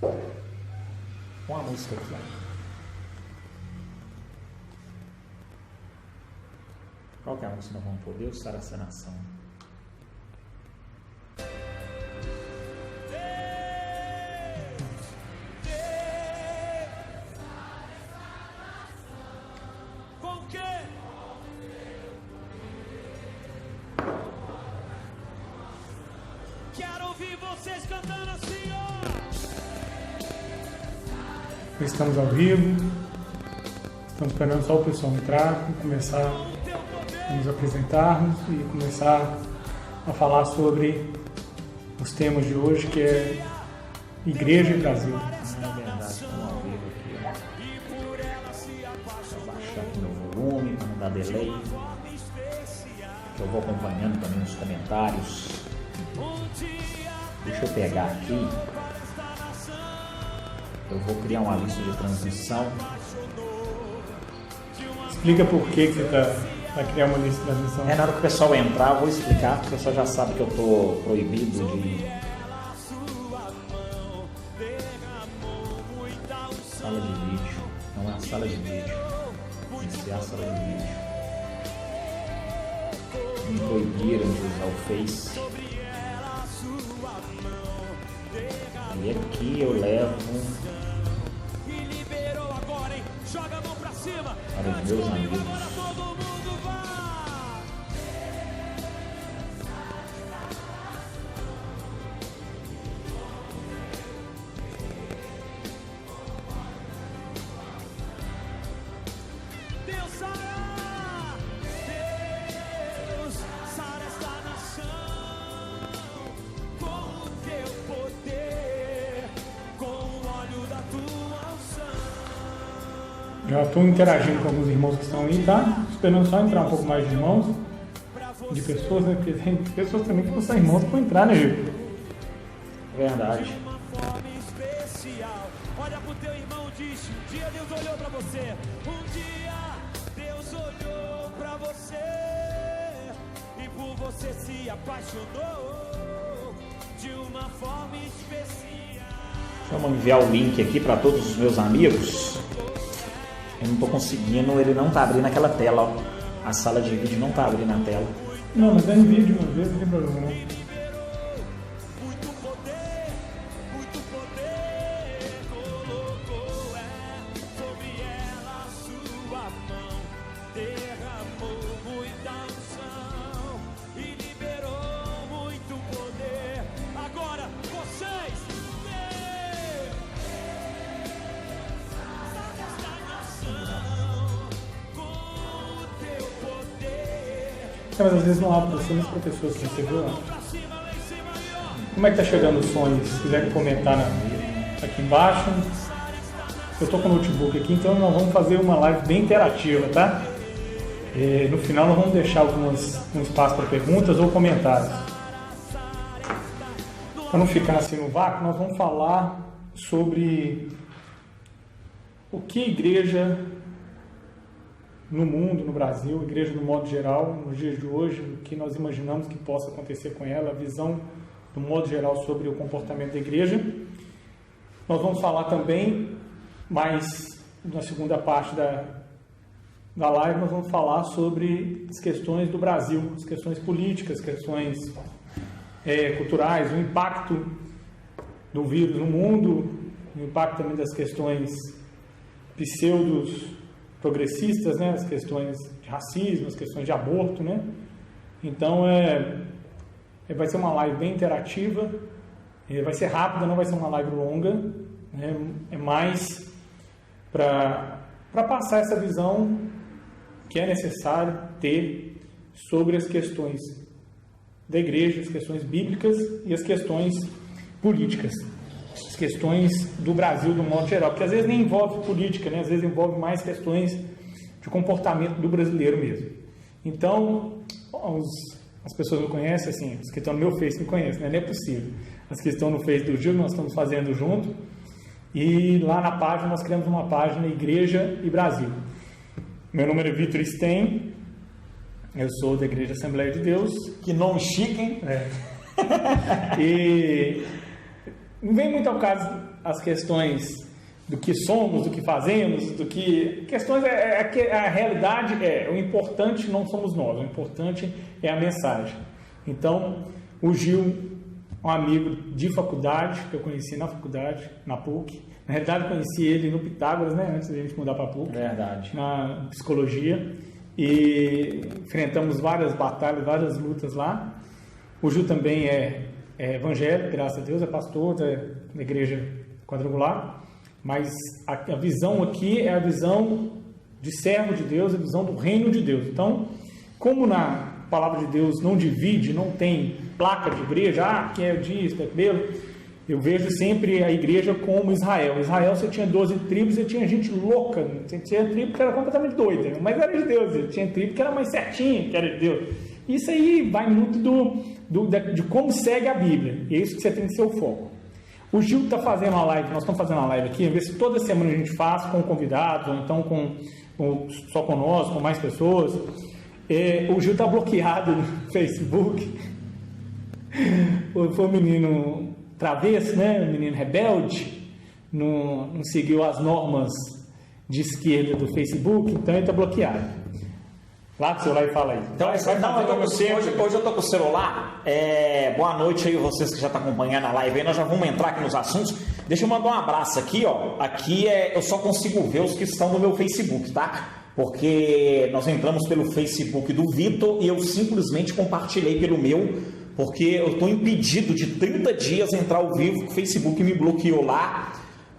Com a música aqui, ó. Qual que é a música que nós vamos pôr? Deus sará essa nação. Quero ouvir vocês cantando assim, ó. Estamos ao vivo. Estamos esperando só o pessoal entrar, começar a nos apresentarmos e começar a falar sobre os temas de hoje, que é Igreja e Brasil. É verdade, estamos ao vivo aqui, ó. Vou baixar aqui meu volume para não dar delay. Eu vou acompanhando também os comentários. Deixa eu pegar aqui. Eu vou criar uma lista de transmissão. Explica por que você vai criar uma lista de transmissão. Na hora que o pessoal entrar, eu vou explicar, porque o pessoal já sabe que eu estou proibido de... Sala de vídeo. Não é a sala de vídeo. Iniciar a sala de vídeo. Me proibiram de usar o Face. E aqui eu levo para os meus amigos. Já estou interagindo com alguns irmãos que estão aí, tá? Esperando só entrar um pouco mais de irmãos, de pessoas, né? Porque tem pessoas também que não são irmãos para entrar, né, Gil? Verdade. Olha pro teu irmão e diz: um dia Deus olhou pra você. Um dia Deus olhou pra você e por você se apaixonou de uma forma especial. Vamos enviar o link aqui para todos os meus amigos. Eu não estou conseguindo, ele não está abrindo aquela tela, ó. A sala de vídeo não está abrindo a tela. Não, mas é em vídeo, às vezes não tem problema, não. Mas às vezes não abre para você, mas para pessoas que recebeu. Como é que tá chegando o som aí? Se quiser comentar aqui embaixo. Eu tô com o notebook aqui, então nós vamos fazer uma live bem interativa, tá? No final nós vamos deixar um espaço para perguntas ou comentários. Para não ficar assim no vácuo, nós vamos falar sobre o que a igreja no mundo, no Brasil, a igreja no modo geral, nos dias de hoje, o que nós imaginamos que possa acontecer com ela, a visão do modo geral sobre o comportamento da igreja. Nós vamos falar também, mas na segunda parte da live, nós vamos falar sobre as questões do Brasil, as questões políticas, questões culturais, o impacto do vírus no mundo, o impacto também das questões pseudos progressistas, né, as questões de racismo, as questões de aborto, né? Então vai ser uma live bem interativa, vai ser rápida, não vai ser uma live longa, né? É mais para passar essa visão que é necessário ter sobre as questões da igreja, as questões bíblicas e as questões políticas, as questões do Brasil do modo geral, porque às vezes nem envolve política, né? Às vezes envolve mais questões de comportamento do brasileiro mesmo. Então, as pessoas me conhecem, assim, os que estão no meu Face me conhecem, né? Não é possível. As que estão no Face do Gil, nós estamos fazendo junto, e lá na página nós criamos uma página Igreja e Brasil. Meu nome é Vitor Stein, eu sou da Igreja Assembleia de Deus. Que nome chique, hein? E não vem muito ao caso as questões do que somos, do que fazemos, do que... Questões, a realidade o importante não somos nós, o importante é a mensagem. Então, o Gil, um amigo de faculdade, que eu conheci na faculdade, na PUC. Na realidade, eu conheci ele no Pitágoras, né, antes da gente mudar para a PUC. Verdade. Na psicologia. E enfrentamos várias batalhas, várias lutas lá. O Gil também é evangélico, graças a Deus, é pastor da igreja quadrangular. Mas a visão aqui é a visão de servo de Deus, a visão do reino de Deus. Então, como na palavra de Deus não divide, não tem placa de igreja, quem é disso, é aquilo, eu vejo sempre a igreja como Israel. Israel, você tinha 12 tribos, você tinha gente louca, você tinha tribo que era completamente doida, mas era de Deus, você tinha tribo que era mais certinha, que era de Deus. Isso aí vai muito de como segue a Bíblia, e é isso que você tem que ser o foco. O Gil está fazendo uma live, nós estamos fazendo uma live aqui, ver se toda semana a gente faz com convidados, ou então só conosco, com mais pessoas. O Gil está bloqueado no Facebook. Foi um menino travesso, né? Um menino rebelde, não seguiu as normas de esquerda do Facebook, então ele está bloqueado. Lá com o celular e fala aí. Então, hoje eu estou com o celular. Boa noite aí, vocês que já estão acompanhando a live aí. Nós já vamos entrar aqui nos assuntos. Deixa eu mandar um abraço aqui, ó. Aqui eu só consigo ver os que estão no meu Facebook, tá? Porque nós entramos pelo Facebook do Vitor e eu simplesmente compartilhei pelo meu, porque eu estou impedido de 30 dias entrar ao vivo, que o Facebook me bloqueou lá,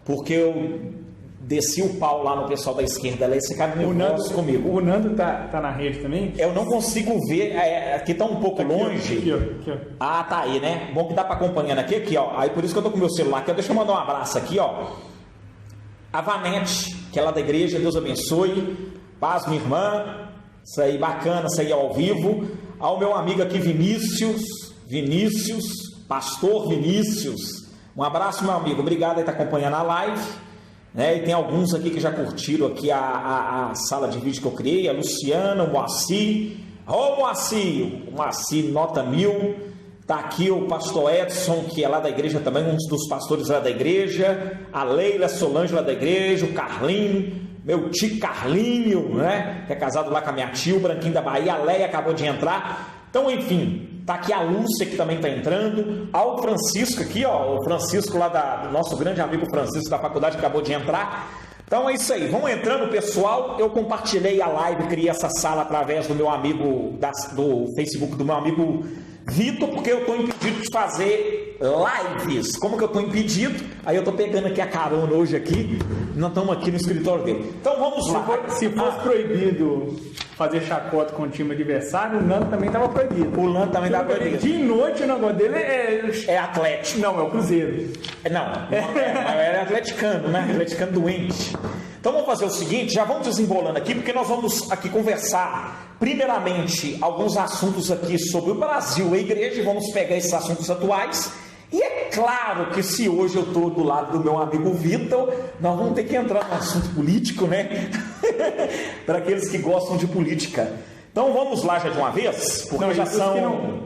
porque eu desci o pau lá no pessoal da esquerda, lá, esse cara nervoso comigo. O Nando tá na rede também? Eu não consigo ver, aqui tá um pouco longe. Aqui, ó. Ah, tá aí, né? Bom que dá para acompanhando aqui, ó. Aí por isso que eu tô com o meu celular aqui, ó. Deixa eu mandar um abraço aqui, ó. A Vanete, que é lá da igreja, Deus abençoe. Paz, minha irmã. Isso aí, bacana, isso aí ao vivo. Ao meu amigo aqui, Vinícius, Pastor Vinícius. Um abraço, meu amigo. Obrigado por estar acompanhando a live. E tem alguns aqui que já curtiram aqui a sala de vídeo que eu criei, a Luciana, o Moacir. Ô Moacir, nota 1000. Tá aqui o pastor Edson, que é lá da igreja também, um dos pastores lá da igreja. A Leila Solange lá da igreja, o Carlinho, meu tio Carlinho, né? Que é casado lá com a minha tia, o Branquinho da Bahia. A Leia acabou de entrar. Então, enfim, tá aqui a Lúcia, que também tá entrando. Ao Francisco aqui, ó, o Francisco lá do nosso grande amigo Francisco da faculdade, que acabou de entrar. Então é isso aí, vamos entrando, pessoal. Eu compartilhei a live, criei essa sala através do meu amigo, do Facebook do meu amigo Vitor, porque eu estou impedido de fazer lives. Como que eu estou impedido? Aí eu estou pegando aqui a carona hoje aqui. Nós estamos aqui no escritório dele. Então vamos lá. Se fosse proibido fazer chacota com o time adversário, o Nando também estava proibido. O Nando também estava proibido. De noite o negócio dele é Atlético. Não, é o Cruzeiro. É atleticano, né? Atleticano doente. Então vamos fazer o seguinte, já vamos desembolando aqui, porque nós vamos aqui conversar, primeiramente, alguns assuntos aqui sobre o Brasil e a igreja, e vamos pegar esses assuntos atuais. E é claro que se hoje eu estou do lado do meu amigo Vitor, nós vamos ter que entrar no assunto político, né? Para aqueles que gostam de política. Então vamos lá já de uma vez, porque não, já são...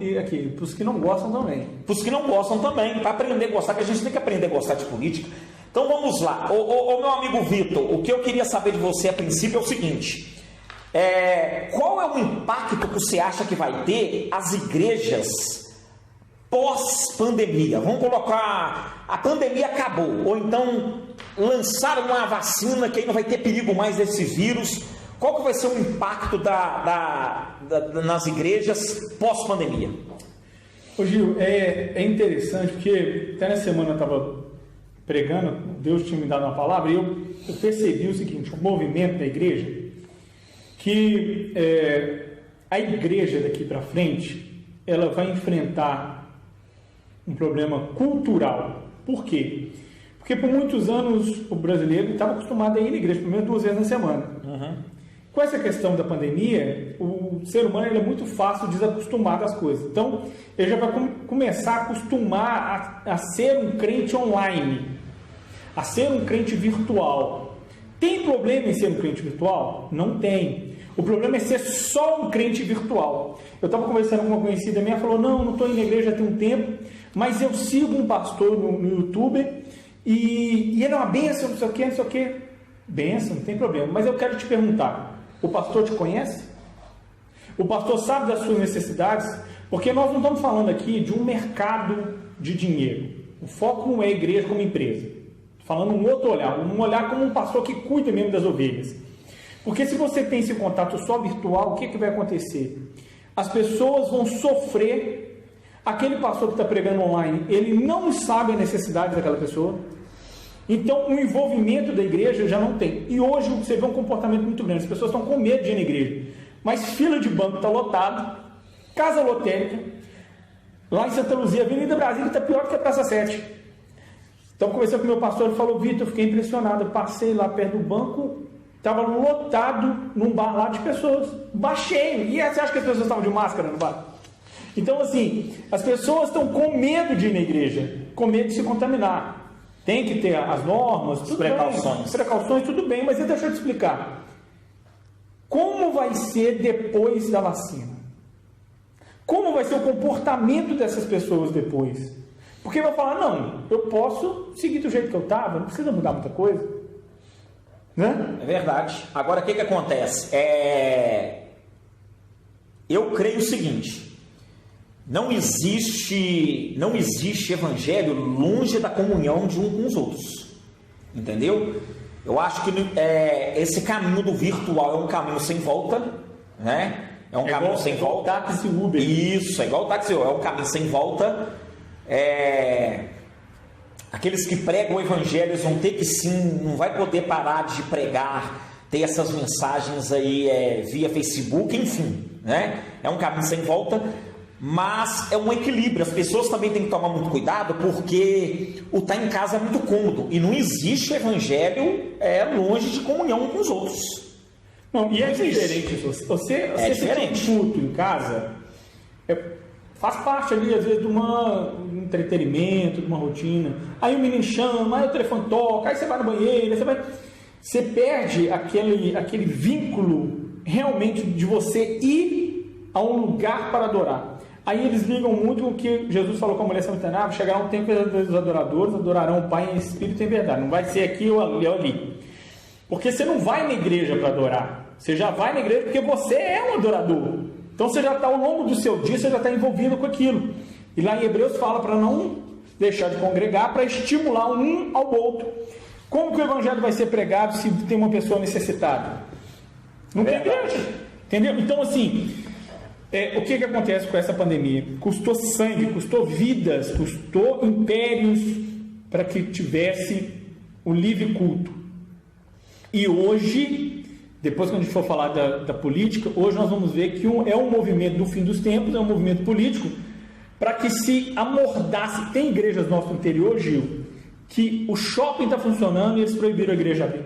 Para os que não gostam também. Para os que não gostam também, para aprender a gostar, que a gente tem que aprender a gostar de política. Então vamos lá, ô meu amigo Vitor, o que eu queria saber de você a princípio é o seguinte, qual é o impacto que você acha que vai ter as igrejas pós-pandemia? Vamos colocar, a pandemia acabou, ou então lançaram uma vacina que aí não vai ter perigo mais desse vírus. Qual que vai ser o impacto nas igrejas pós-pandemia? Ô Gil, é interessante porque até na semana eu estava pregando, Deus tinha me dado uma palavra, e eu percebi o seguinte, o movimento da igreja, que a igreja daqui para frente, ela vai enfrentar um problema cultural. Por quê? Porque por muitos anos o brasileiro estava acostumado a ir à igreja pelo menos 2 vezes na semana. Uhum. Com essa questão da pandemia, o ser humano ele é muito fácil desacostumar das coisas. Então, ele já vai começar a acostumar a ser um crente online, a ser um crente virtual. Tem problema em ser um crente virtual? Não tem. O problema é ser só um crente virtual. Eu estava conversando com uma conhecida minha, falou, não estou indo na igreja há tem um tempo, mas eu sigo um pastor no YouTube e ele é uma bênção, não sei o que, não sei o que. Bênção, não tem problema. Mas eu quero te perguntar, o pastor te conhece? O pastor sabe das suas necessidades? Porque nós não estamos falando aqui de um mercado de dinheiro. O foco não é a igreja como empresa. Estou falando um outro olhar, um olhar como um pastor que cuida mesmo das ovelhas. Porque se você tem esse contato só virtual, o que vai acontecer? As pessoas vão sofrer. Aquele pastor que está pregando online, ele não sabe a necessidade daquela pessoa. Então, o envolvimento da igreja já não tem. E hoje você vê um comportamento muito grande. As pessoas estão com medo de ir na igreja. Mas fila de banco está lotado, casa lotérica. Lá em Santa Luzia, Avenida Brasília está pior do que a Praça 7. Então, conversei com o meu pastor, ele falou: Vitor, eu fiquei impressionado. Eu passei lá perto do banco, estava lotado num bar lá de pessoas. Bar cheio. E você acha que as pessoas estavam de máscara no bar? Então, assim, as pessoas estão com medo de ir na igreja, com medo de se contaminar. Tem que ter as normas, tudo precauções. Precauções, tudo bem, mas deixa eu te explicar. Como vai ser depois da vacina? Como vai ser o comportamento dessas pessoas depois? Porque vai falar: não, eu posso seguir do jeito que eu estava, não precisa mudar muita coisa. Né? É verdade. Agora, o que acontece? Eu creio o seguinte: não existe evangelho longe da comunhão de um com os outros. Entendeu? Eu acho que esse caminho do virtual é um caminho sem volta, né? É um caminho sem volta. Táxi Uber. Isso, é igual o táxi Uber, é um caminho sem volta. Aqueles que pregam o evangelho, eles vão ter que sim, não vai poder parar de pregar, ter essas mensagens aí via Facebook, enfim, né? É um caminho sem volta. Mas é um equilíbrio. As pessoas também têm que tomar muito cuidado, porque o estar em casa é muito cômodo e não existe evangelho longe de comunhão com os outros. Não, e é diferente. Você diferente. Tem um culto em casa, faz parte ali às vezes de um entretenimento, de uma rotina. Aí o menino chama, aí o telefone toca, aí você vai no banheiro, você perde aquele vínculo realmente de você ir a um lugar para adorar. Aí eles ligam muito com o que Jesus falou com a mulher samaritana: chegará um tempo que os adoradores adorarão o Pai em espírito e em verdade. Não vai ser aqui ou ali. Porque você não vai na igreja para adorar. Você já vai na igreja porque você é um adorador. Então você já está, ao longo do seu dia, você já está envolvido com aquilo. E lá em Hebreus fala para não deixar de congregar, para estimular um ao outro. Como que o evangelho vai ser pregado se tem uma pessoa necessitada? Não tem igreja. Entendeu? Então, assim, o que acontece com essa pandemia? Custou sangue, custou vidas, custou impérios para que tivesse o livre culto. E hoje, depois quando a gente for falar da política, hoje nós vamos ver que é um movimento do fim dos tempos, é um movimento político para que se amordasse. Tem igrejas no nosso interior, Gil, que o shopping está funcionando e eles proibiram a igreja abrir.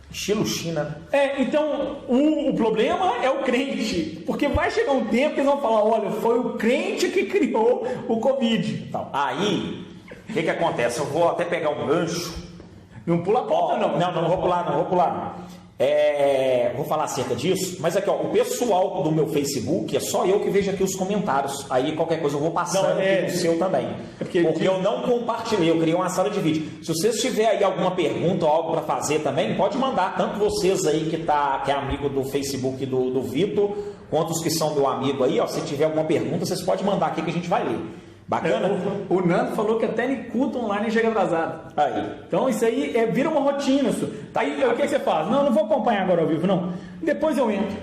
Estilo China. Então o problema é o crente, porque vai chegar um tempo que eles vão falar: olha, foi o crente que criou o Covid. Então, aí, o que acontece? Eu vou até pegar um gancho. Não pula a ponta, não. Não vou pular. Vou falar acerca disso, mas aqui, o pessoal do meu Facebook, é só eu que vejo aqui os comentários. Aí qualquer coisa eu vou passando aqui no seu também. Porque eu não compartilhei, eu criei uma sala de vídeo. Se vocês tiverem aí alguma pergunta ou algo para fazer também, pode mandar, tanto vocês aí que é amigo do Facebook do Vitor, quanto os que são meu amigo aí, se tiver alguma pergunta, vocês podem mandar aqui que a gente vai ler. Bacana? O Nando falou que até em culto online chega atrasado. Aí. Então isso aí vira uma rotina. Aí o que você faz? Não vou acompanhar agora ao vivo, não. Depois eu entro.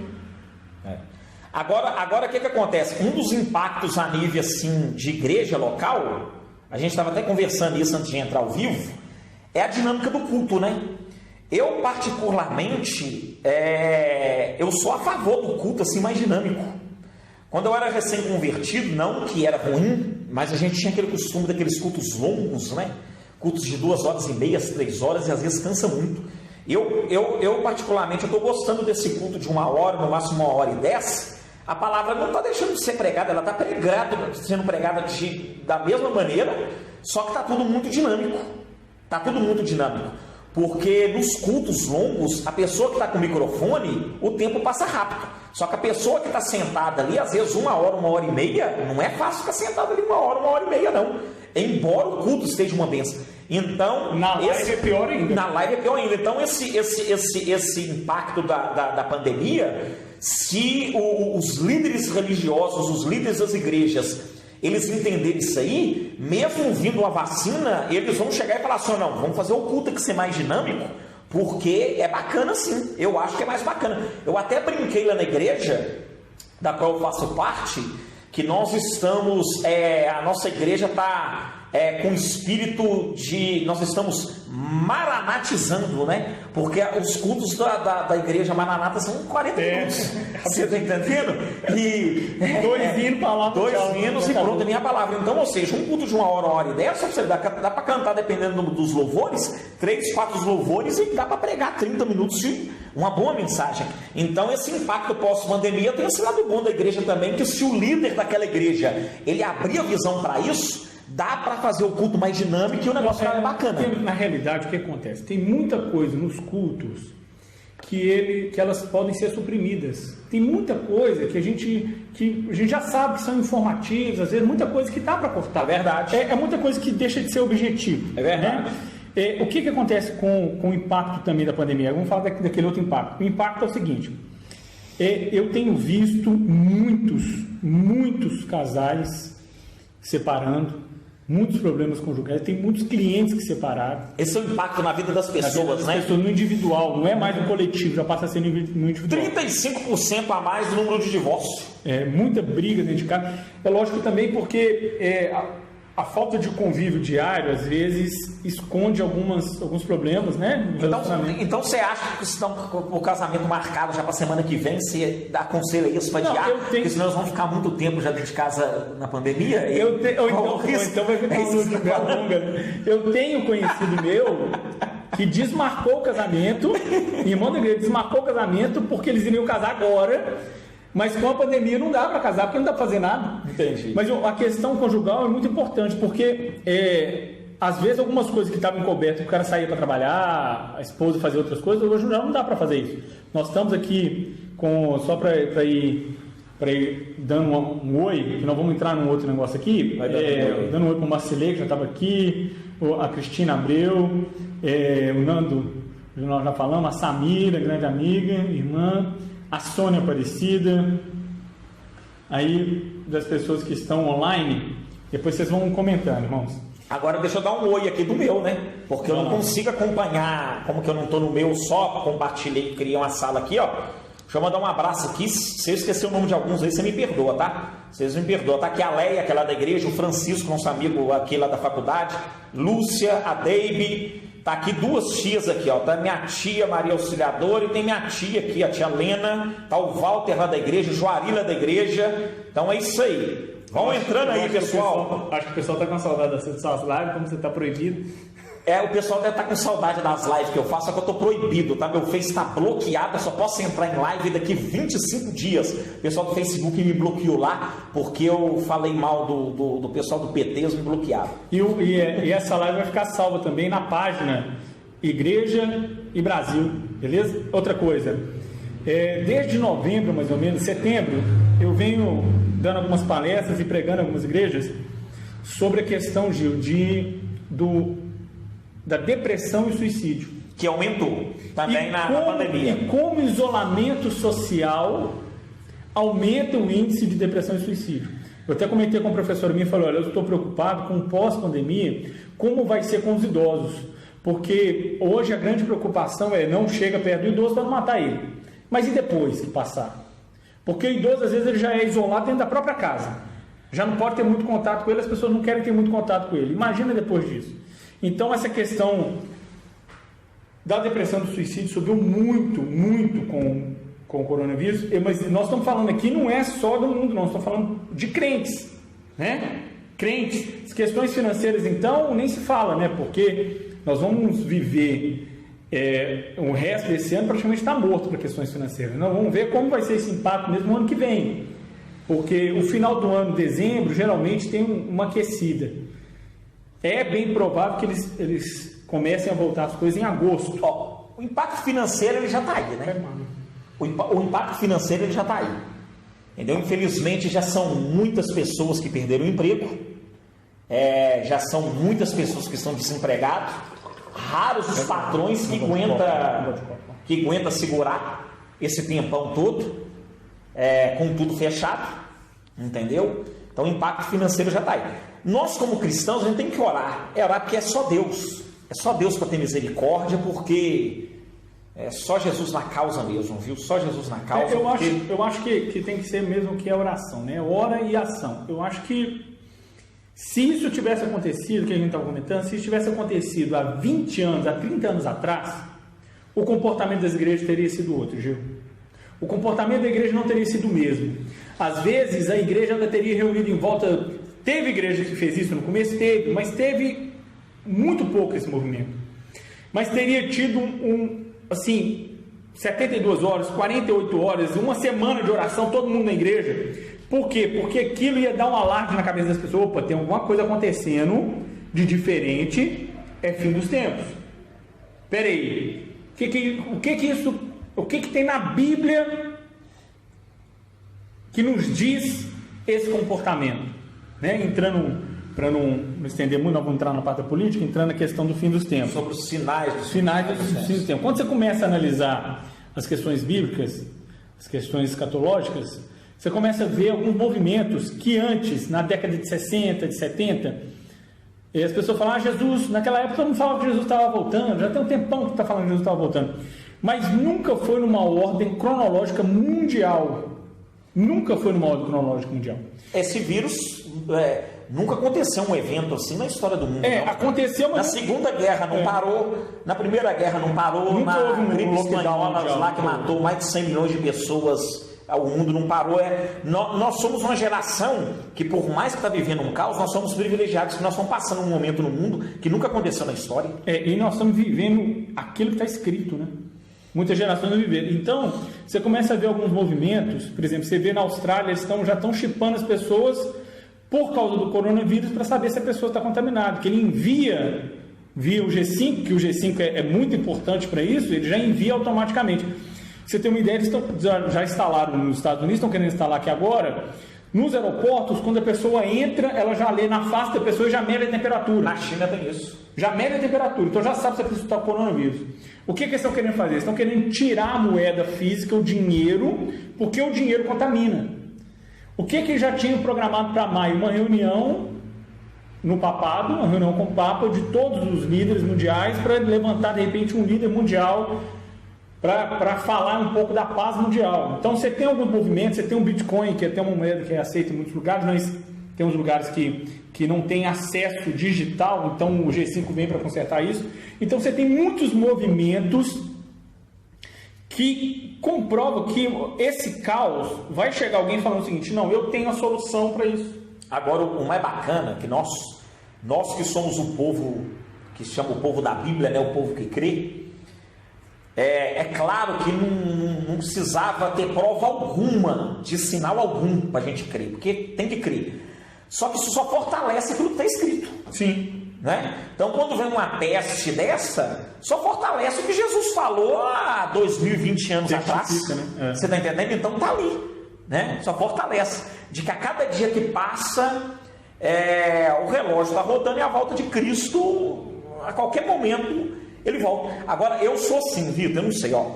Agora o que acontece? Um dos impactos a nível assim, de igreja local, a gente estava até conversando isso antes de entrar ao vivo, é a dinâmica do culto, né? Eu particularmente, eu sou a favor do culto assim mais dinâmico. Quando eu era recém-convertido, não que era ruim, mas a gente tinha aquele costume daqueles cultos longos, né? Cultos de 2h30, 3 horas, e às vezes cansa muito. Eu particularmente, estou gostando desse culto de 1 hora, no máximo 1h10. A palavra não está deixando de ser pregada, ela está sendo pregada da mesma maneira, só que está tudo muito dinâmico. Está tudo muito dinâmico. Porque nos cultos longos, a pessoa que está com o microfone, o tempo passa rápido. Só que a pessoa que está sentada ali, às vezes 1 hora, 1h30, não é fácil ficar sentada ali 1 hora, 1h30, não. Embora o culto esteja uma bênção. Então, na live é pior ainda. Na live é pior ainda. Então, esse impacto da pandemia, se os líderes religiosos, os líderes das igrejas, eles entenderem isso aí, mesmo vindo a vacina, eles vão chegar e falar assim: não, vamos fazer o culto que ser mais dinâmico, porque é bacana sim, eu acho que é mais bacana. Eu até brinquei lá na igreja, da qual eu faço parte, que nós estamos, a nossa igreja está com espírito de, nós estamos maranatizando, né? Porque os cultos da igreja maranata são 40 minutos. Você está entendendo? E 2 hinos, palavra. 2 hinos e pronto, a minha palavra. Então, ou seja, um culto de 1 hora e 10, só dá para cantar, dependendo dos louvores, 3, 4 louvores, e dá para pregar 30 minutos de uma boa mensagem. Então, esse impacto pós-pandemia tem esse lado bom da igreja também, que se o líder daquela igreja ele abrir a visão para isso, dá para fazer o culto mais dinâmico e o negócio é bacana. Na realidade, o que acontece? Tem muita coisa nos cultos que elas podem ser suprimidas. Tem muita coisa que a gente já sabe que são informativas, às vezes muita coisa que dá para cortar. É verdade. É muita coisa que deixa de ser objetivo. É verdade. Né? O que acontece com o impacto também da pandemia? Vamos falar daquele outro impacto. O impacto é o seguinte: eu tenho visto muitos casais separando, muitos problemas conjugais, tem muitos clientes que separaram. Esse é o impacto na vida das pessoas, né? Pessoas no individual, não é mais no coletivo, já passa a ser no individual. 35% a mais do número de divórcio. Muita briga dentro de casa. É lógico também porque a falta de convívio diário, às vezes, esconde alguns problemas, né? Então você acha que estão com o casamento marcado já para a semana que vem? Você aconselha isso para adiar? Porque senão eles vão ficar muito tempo já dentro de casa na pandemia? Então vai ficar uma lua de mel longa. Eu tenho conhecido meu que desmarcou o casamento, irmão da igreja desmarcou o casamento porque eles iriam casar agora. Mas com a pandemia não dá para casar, porque não dá para fazer nada. Entendi. Mas a questão conjugal é muito importante, porque às vezes algumas coisas que estavam encobertas, o cara saía para trabalhar, a esposa fazia outras coisas, hoje já não dá para fazer isso. Nós estamos aqui só para ir dando um oi, que nós vamos entrar num outro negócio aqui, dando um oi para o Marcelê, que já estava aqui, a Cristina Abreu, o Nando, nós já falamos, a Samira, grande amiga, irmã, a Sônia Aparecida, aí das pessoas que estão online, depois vocês vão comentando, irmãos. Agora deixa eu dar um oi aqui do meu, né? Porque eu não consigo acompanhar, como que eu não estou no meu só, compartilhei, criei uma sala aqui, ó. Deixa eu mandar um abraço aqui, se eu esquecer o nome de alguns aí, você me perdoa, tá? Vocês me perdoam, tá aqui a Leia, que é lá da igreja, o Francisco, nosso amigo aqui lá da faculdade, Lúcia, a Deibe. Tá aqui 2 tias aqui, ó. Tá minha tia Maria Auxiliadora e tem minha tia aqui, a tia Lena. Tá o Walter lá da igreja, o Joari lá da igreja. Então é isso aí. Vão entrando aí, pessoal. Acho que o pessoal tá com saudade das suas lives, como você tá proibido. O pessoal deve estar com saudade das lives que eu faço, só que eu tô proibido, tá? Meu Face está bloqueado, eu só posso entrar em live daqui 25 dias. O pessoal do Facebook me bloqueou lá, porque eu falei mal do pessoal do PT, eles me bloquearam. E essa live vai ficar salva também na página Igreja e Brasil, beleza? Outra coisa, desde novembro, mais ou menos, setembro, eu venho dando algumas palestras e pregando em algumas igrejas sobre a questão, Gil, da depressão e suicídio. Que aumentou também na pandemia. E como o isolamento social aumenta o índice de depressão e suicídio. Eu até comentei com a professora minha e falei: olha, eu estou preocupado com pós-pandemia, como vai ser com os idosos. Porque hoje a grande preocupação não chega perto do idoso para não matar ele. Mas e depois que passar? Porque o idoso, às vezes, ele já é isolado dentro da própria casa. Já não pode ter muito contato com ele, as pessoas não querem ter muito contato com ele. Imagina depois disso. Então, essa questão da depressão e do suicídio subiu muito com o coronavírus, mas nós estamos falando aqui não é só do mundo, nós estamos falando de crentes, né? Crentes. As questões financeiras, então, nem se fala, né? Porque nós vamos viver o resto desse ano praticamente está morto para questões financeiras. Nós vamos ver como vai ser esse impacto mesmo no ano que vem, porque o final do ano, dezembro, geralmente tem uma aquecida. É bem provável que eles comecem a voltar as coisas em agosto. O impacto financeiro ele já está aí, né? O impacto financeiro ele já está aí. Entendeu? Infelizmente já são muitas pessoas que perderam o emprego. já são muitas pessoas que estão desempregadas, raros os patrões que aguenta segurar esse tempão todo, com tudo fechado, entendeu? Então o impacto financeiro já está aí. Nós como cristãos a gente tem que orar porque é só Deus para ter misericórdia, porque é só Jesus na causa mesmo, viu? Só Jesus na causa. Eu acho que tem que ser mesmo que a oração, né? Ora e ação. Eu acho que se isso tivesse acontecido, que a gente estava comentando, se isso tivesse acontecido há 20 anos, há 30 anos atrás, o comportamento das igrejas teria sido outro, Gil. O comportamento da igreja não teria sido o mesmo. Às vezes a igreja ainda teria reunido em volta. Teve igreja que fez isso no começo? Teve, mas teve muito pouco esse movimento. Mas teria tido 72 horas, 48 horas, uma semana de oração, todo mundo na igreja. Por quê? Porque aquilo ia dar um alarde na cabeça das pessoas. Opa, tem alguma coisa acontecendo de diferente, é fim dos tempos. Espera aí, o que tem na Bíblia que nos diz esse comportamento? Né? Entrando, para não estender muito, nós vamos entrar na parte política, entrando na questão do fim dos tempos. Sobre os sinais dos fim dos tempos. Quando você começa a analisar as questões bíblicas, as questões escatológicas, você começa a ver alguns movimentos que antes, na década de 60, de 70, as pessoas falam, Jesus, naquela época todo mundo falava que Jesus estava voltando, já tem um tempão que está falando que Jesus estava voltando, mas nunca foi numa ordem cronológica mundial. Nunca foi numa ordem cronológica mundial. Esse vírus, nunca aconteceu um evento assim na história do mundo. Aconteceu, mas... Na Segunda Guerra não parou, na Primeira Guerra não parou, nunca houve um gripe espanhola lá que matou mais de 100 milhões de pessoas, o mundo não parou. Nós somos uma geração que, por mais que está vivendo um caos, nós somos privilegiados, que nós estamos passando um momento no mundo que nunca aconteceu na história. E nós estamos vivendo aquilo que está escrito, né? Muitas gerações não viveram. Então, você começa a ver alguns movimentos, por exemplo, você vê na Austrália, eles já estão chipando as pessoas por causa do coronavírus para saber se a pessoa está contaminada, que ele envia via o G5, que o G5 é muito importante para isso, ele já envia automaticamente. Você tem uma ideia, eles já instalaram nos Estados Unidos, estão querendo instalar aqui agora, nos aeroportos, quando a pessoa entra, ela já lê na face da pessoa e já mede a temperatura. Na China tem isso. Já mede a temperatura, então já sabe se a pessoa está com coronavírus. O que eles estão querendo fazer? Eles estão querendo tirar a moeda física, o dinheiro, porque o dinheiro contamina. O que já tinham programado para maio? Uma reunião no papado, uma reunião com o Papa de todos os líderes mundiais para levantar de repente um líder mundial para falar um pouco da paz mundial. Então você tem alguns movimentos, você tem o Bitcoin, que é até uma moeda que é aceita em muitos lugares, mas tem uns lugares que não tem acesso digital, então o G5 vem para consertar isso. Então você tem muitos movimentos que comprovam que esse caos vai chegar alguém falando o seguinte: não, eu tenho a solução para isso. Agora, o mais bacana é que nós que somos o povo, que se chama o povo da Bíblia, né, o povo que crê, é claro que não precisava ter prova alguma, de sinal algum para a gente crer, porque tem que crer. Só que isso só fortalece aquilo que está escrito. Sim. Né? Então, quando vem uma peste dessa, só fortalece o que Jesus falou há 2020 anos atrás. Né? Você está entendendo? Então está ali, né? Só fortalece. De que a cada dia que passa, o relógio está rodando e a volta de Cristo, a qualquer momento, ele volta. Agora, eu sou assim, Vitor, eu não sei, ó.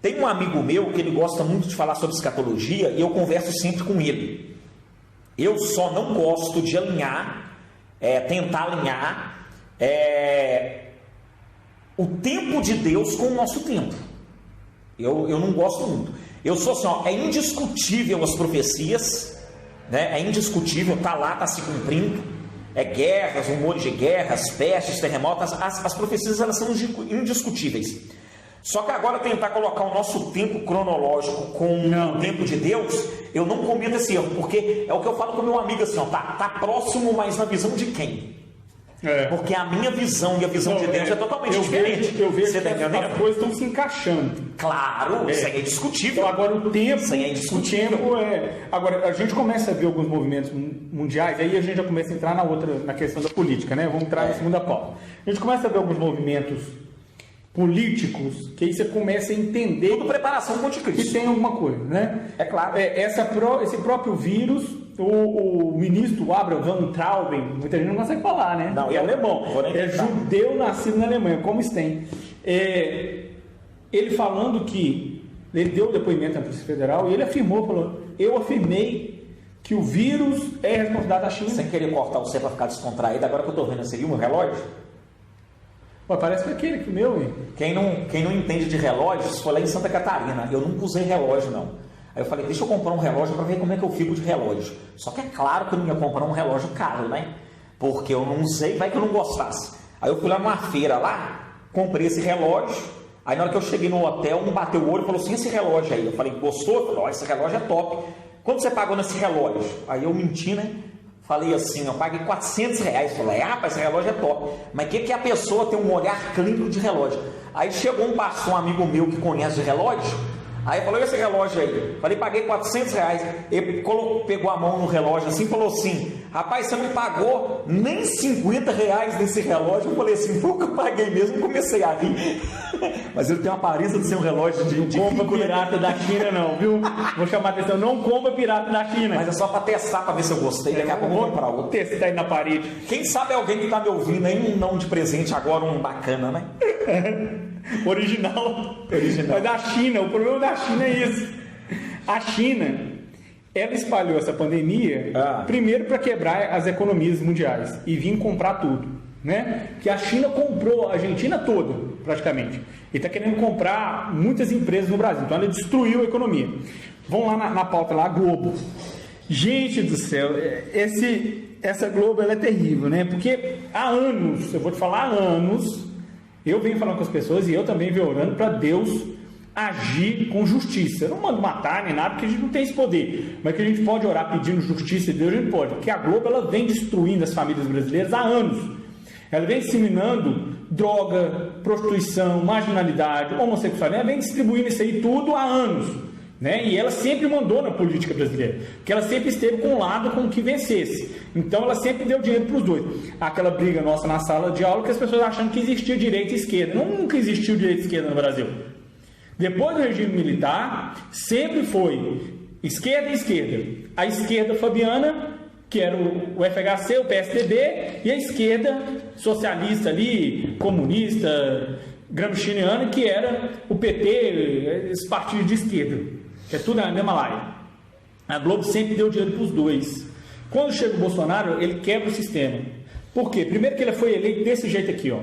Tem um amigo meu que ele gosta muito de falar sobre escatologia e eu converso sempre com ele. Eu só não gosto de alinhar, tentar alinhar o tempo de Deus com o nosso tempo. Eu não gosto muito. Eu sou assim, ó, é indiscutível as profecias, né? É indiscutível, está lá, está se cumprindo. Guerras, rumores de guerras, pestes, terremotos, as profecias elas são indiscutíveis. Só que agora tentar colocar o nosso tempo cronológico com o tempo de Deus, eu não cometo esse erro, porque é o que eu falo com meu amigo assim, ó, tá próximo, mas na visão de quem? Porque a minha visão e a visão de Deus é totalmente diferente. Eu vejo que as coisas estão se encaixando. Claro, isso aí é discutível. Então agora o tempo, isso aí é indiscutível. Agora a gente começa a ver alguns movimentos mundiais, aí a gente já começa a entrar na questão da política, né? Vamos entrar na segunda pauta. A gente começa a ver alguns movimentos políticos, que aí você começa a entender tudo preparação com o anticristo. Que tem alguma coisa, né? É claro. Esse próprio vírus, o ministro Abraham Van Trauben, muita gente não consegue falar, né? Não, é alemão, é judeu nascido na Alemanha, como tem. Ele falando que, ele deu depoimento na Polícia Federal e ele falou, eu afirmei que o vírus é responsabilidade da China. Sem querer cortar você para ficar descontraído, agora que eu estou vendo, você viu meu relógio? Pô, parece que aquele que o meu, hein? Quem não entende de relógios, foi lá em Santa Catarina, eu nunca usei relógio não. Aí eu falei, deixa eu comprar um relógio para ver como é que eu fico de relógio. Só que é claro que eu não ia comprar um relógio caro, né? Porque eu não usei, vai que eu não gostasse. Aí eu fui lá numa feira lá, comprei esse relógio. Aí na hora que eu cheguei no hotel, um bateu o olho e falou assim, esse relógio aí. Eu falei, gostou? Eu falei, ó, esse relógio é top. Quanto você pagou nesse relógio? Aí eu menti, né? Falei assim, eu paguei R$400. Falei, rapaz, esse relógio é top. Mas o que a pessoa tem um olhar clínico de relógio? Aí chegou um amigo meu que conhece de relógio. Aí falou, esse relógio aí? Falei, paguei R$400. Ele pegou a mão no relógio assim e falou assim, rapaz, você não pagou nem R$50 nesse relógio? Eu falei assim, foi o que eu paguei mesmo, comecei a rir. Mas ele tem uma aparência de ser um relógio de Não compra pirata da China não, viu? Vou chamar a atenção, não compra pirata da China. Mas é só para testar, para ver se eu gostei, daqui a pouco eu vou comprar outro. Testar aí na parede. Quem sabe alguém que está me ouvindo aí, não de presente agora, um bacana, né? Original. Mas da China, o problema da China é isso. A China, ela espalhou essa pandemia primeiro para quebrar as economias mundiais e vir comprar tudo, né? Que a China comprou a Argentina toda, praticamente, e está querendo comprar muitas empresas no Brasil, então ela destruiu a economia. Vamos lá na pauta lá, a Globo. Gente do céu, essa Globo ela é terrível, né? Porque há anos, eu vou te falar, há anos, eu venho falando com as pessoas e eu também venho orando para Deus agir com justiça. Eu não mando matar nem nada, porque a gente não tem esse poder, mas que a gente pode orar pedindo justiça de Deus, a gente pode, porque a Globo ela vem destruindo as famílias brasileiras há anos. Ela vem disseminando droga, prostituição, marginalidade, homossexualidade, ela vem distribuindo isso aí tudo há anos, né? E ela sempre mandou na política brasileira, porque ela sempre esteve com um lado com que vencesse, então ela sempre deu dinheiro para os dois. Aquela briga nossa na sala de aula que as pessoas achando que existia direita e esquerda, nunca existiu direita e esquerda no Brasil. Depois do regime militar sempre foi esquerda e esquerda, a esquerda fabiana, que era o FHC, o PSDB, e a esquerda socialista ali, comunista, gramsciana, que era o PT, esse partido de esquerda, que é tudo na mesma laia. A Globo sempre deu dinheiro para os dois. Quando chega o Bolsonaro, ele quebra o sistema. Por quê? Primeiro que ele foi eleito desse jeito aqui, ó.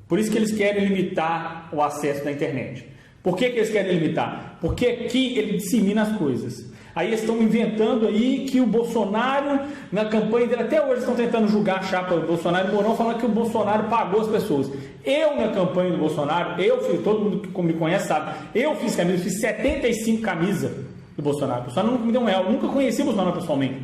Por isso que eles querem limitar o acesso da internet. Por que eles querem limitar? Porque aqui ele dissemina as coisas. Aí eles estão inventando aí que o Bolsonaro, na campanha dele, até hoje estão tentando julgar a chapa do Bolsonaro e Mourão, falando que o Bolsonaro pagou as pessoas. Eu, na campanha do Bolsonaro, eu fiz, todo mundo que me conhece sabe, eu fiz camisa, fiz 75 camisas do Bolsonaro. O Bolsonaro nunca me deu um real, nunca conheci o Bolsonaro pessoalmente.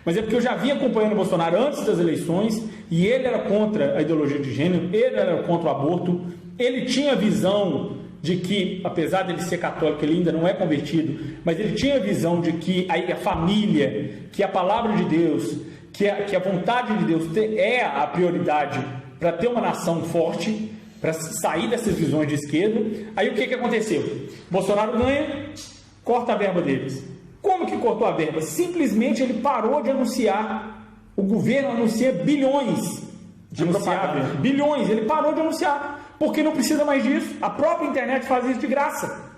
Mas é porque eu já vinha acompanhando o Bolsonaro antes das eleições, e ele era contra a ideologia de gênero, ele era contra o aborto, ele tinha a visão de que, apesar de ele ser católico, ele ainda não é convertido, mas ele tinha a visão de que a família, que a palavra de Deus, que a vontade de Deus é a prioridade para ter uma nação forte, para sair dessas visões de esquerda. Aí o que aconteceu? Bolsonaro ganha, corta a verba deles. Como que cortou a verba? Simplesmente ele parou de anunciar. O governo anuncia bilhões de propaganda. Bilhões, ele parou de anunciar. Porque não precisa mais disso. A própria internet faz isso de graça.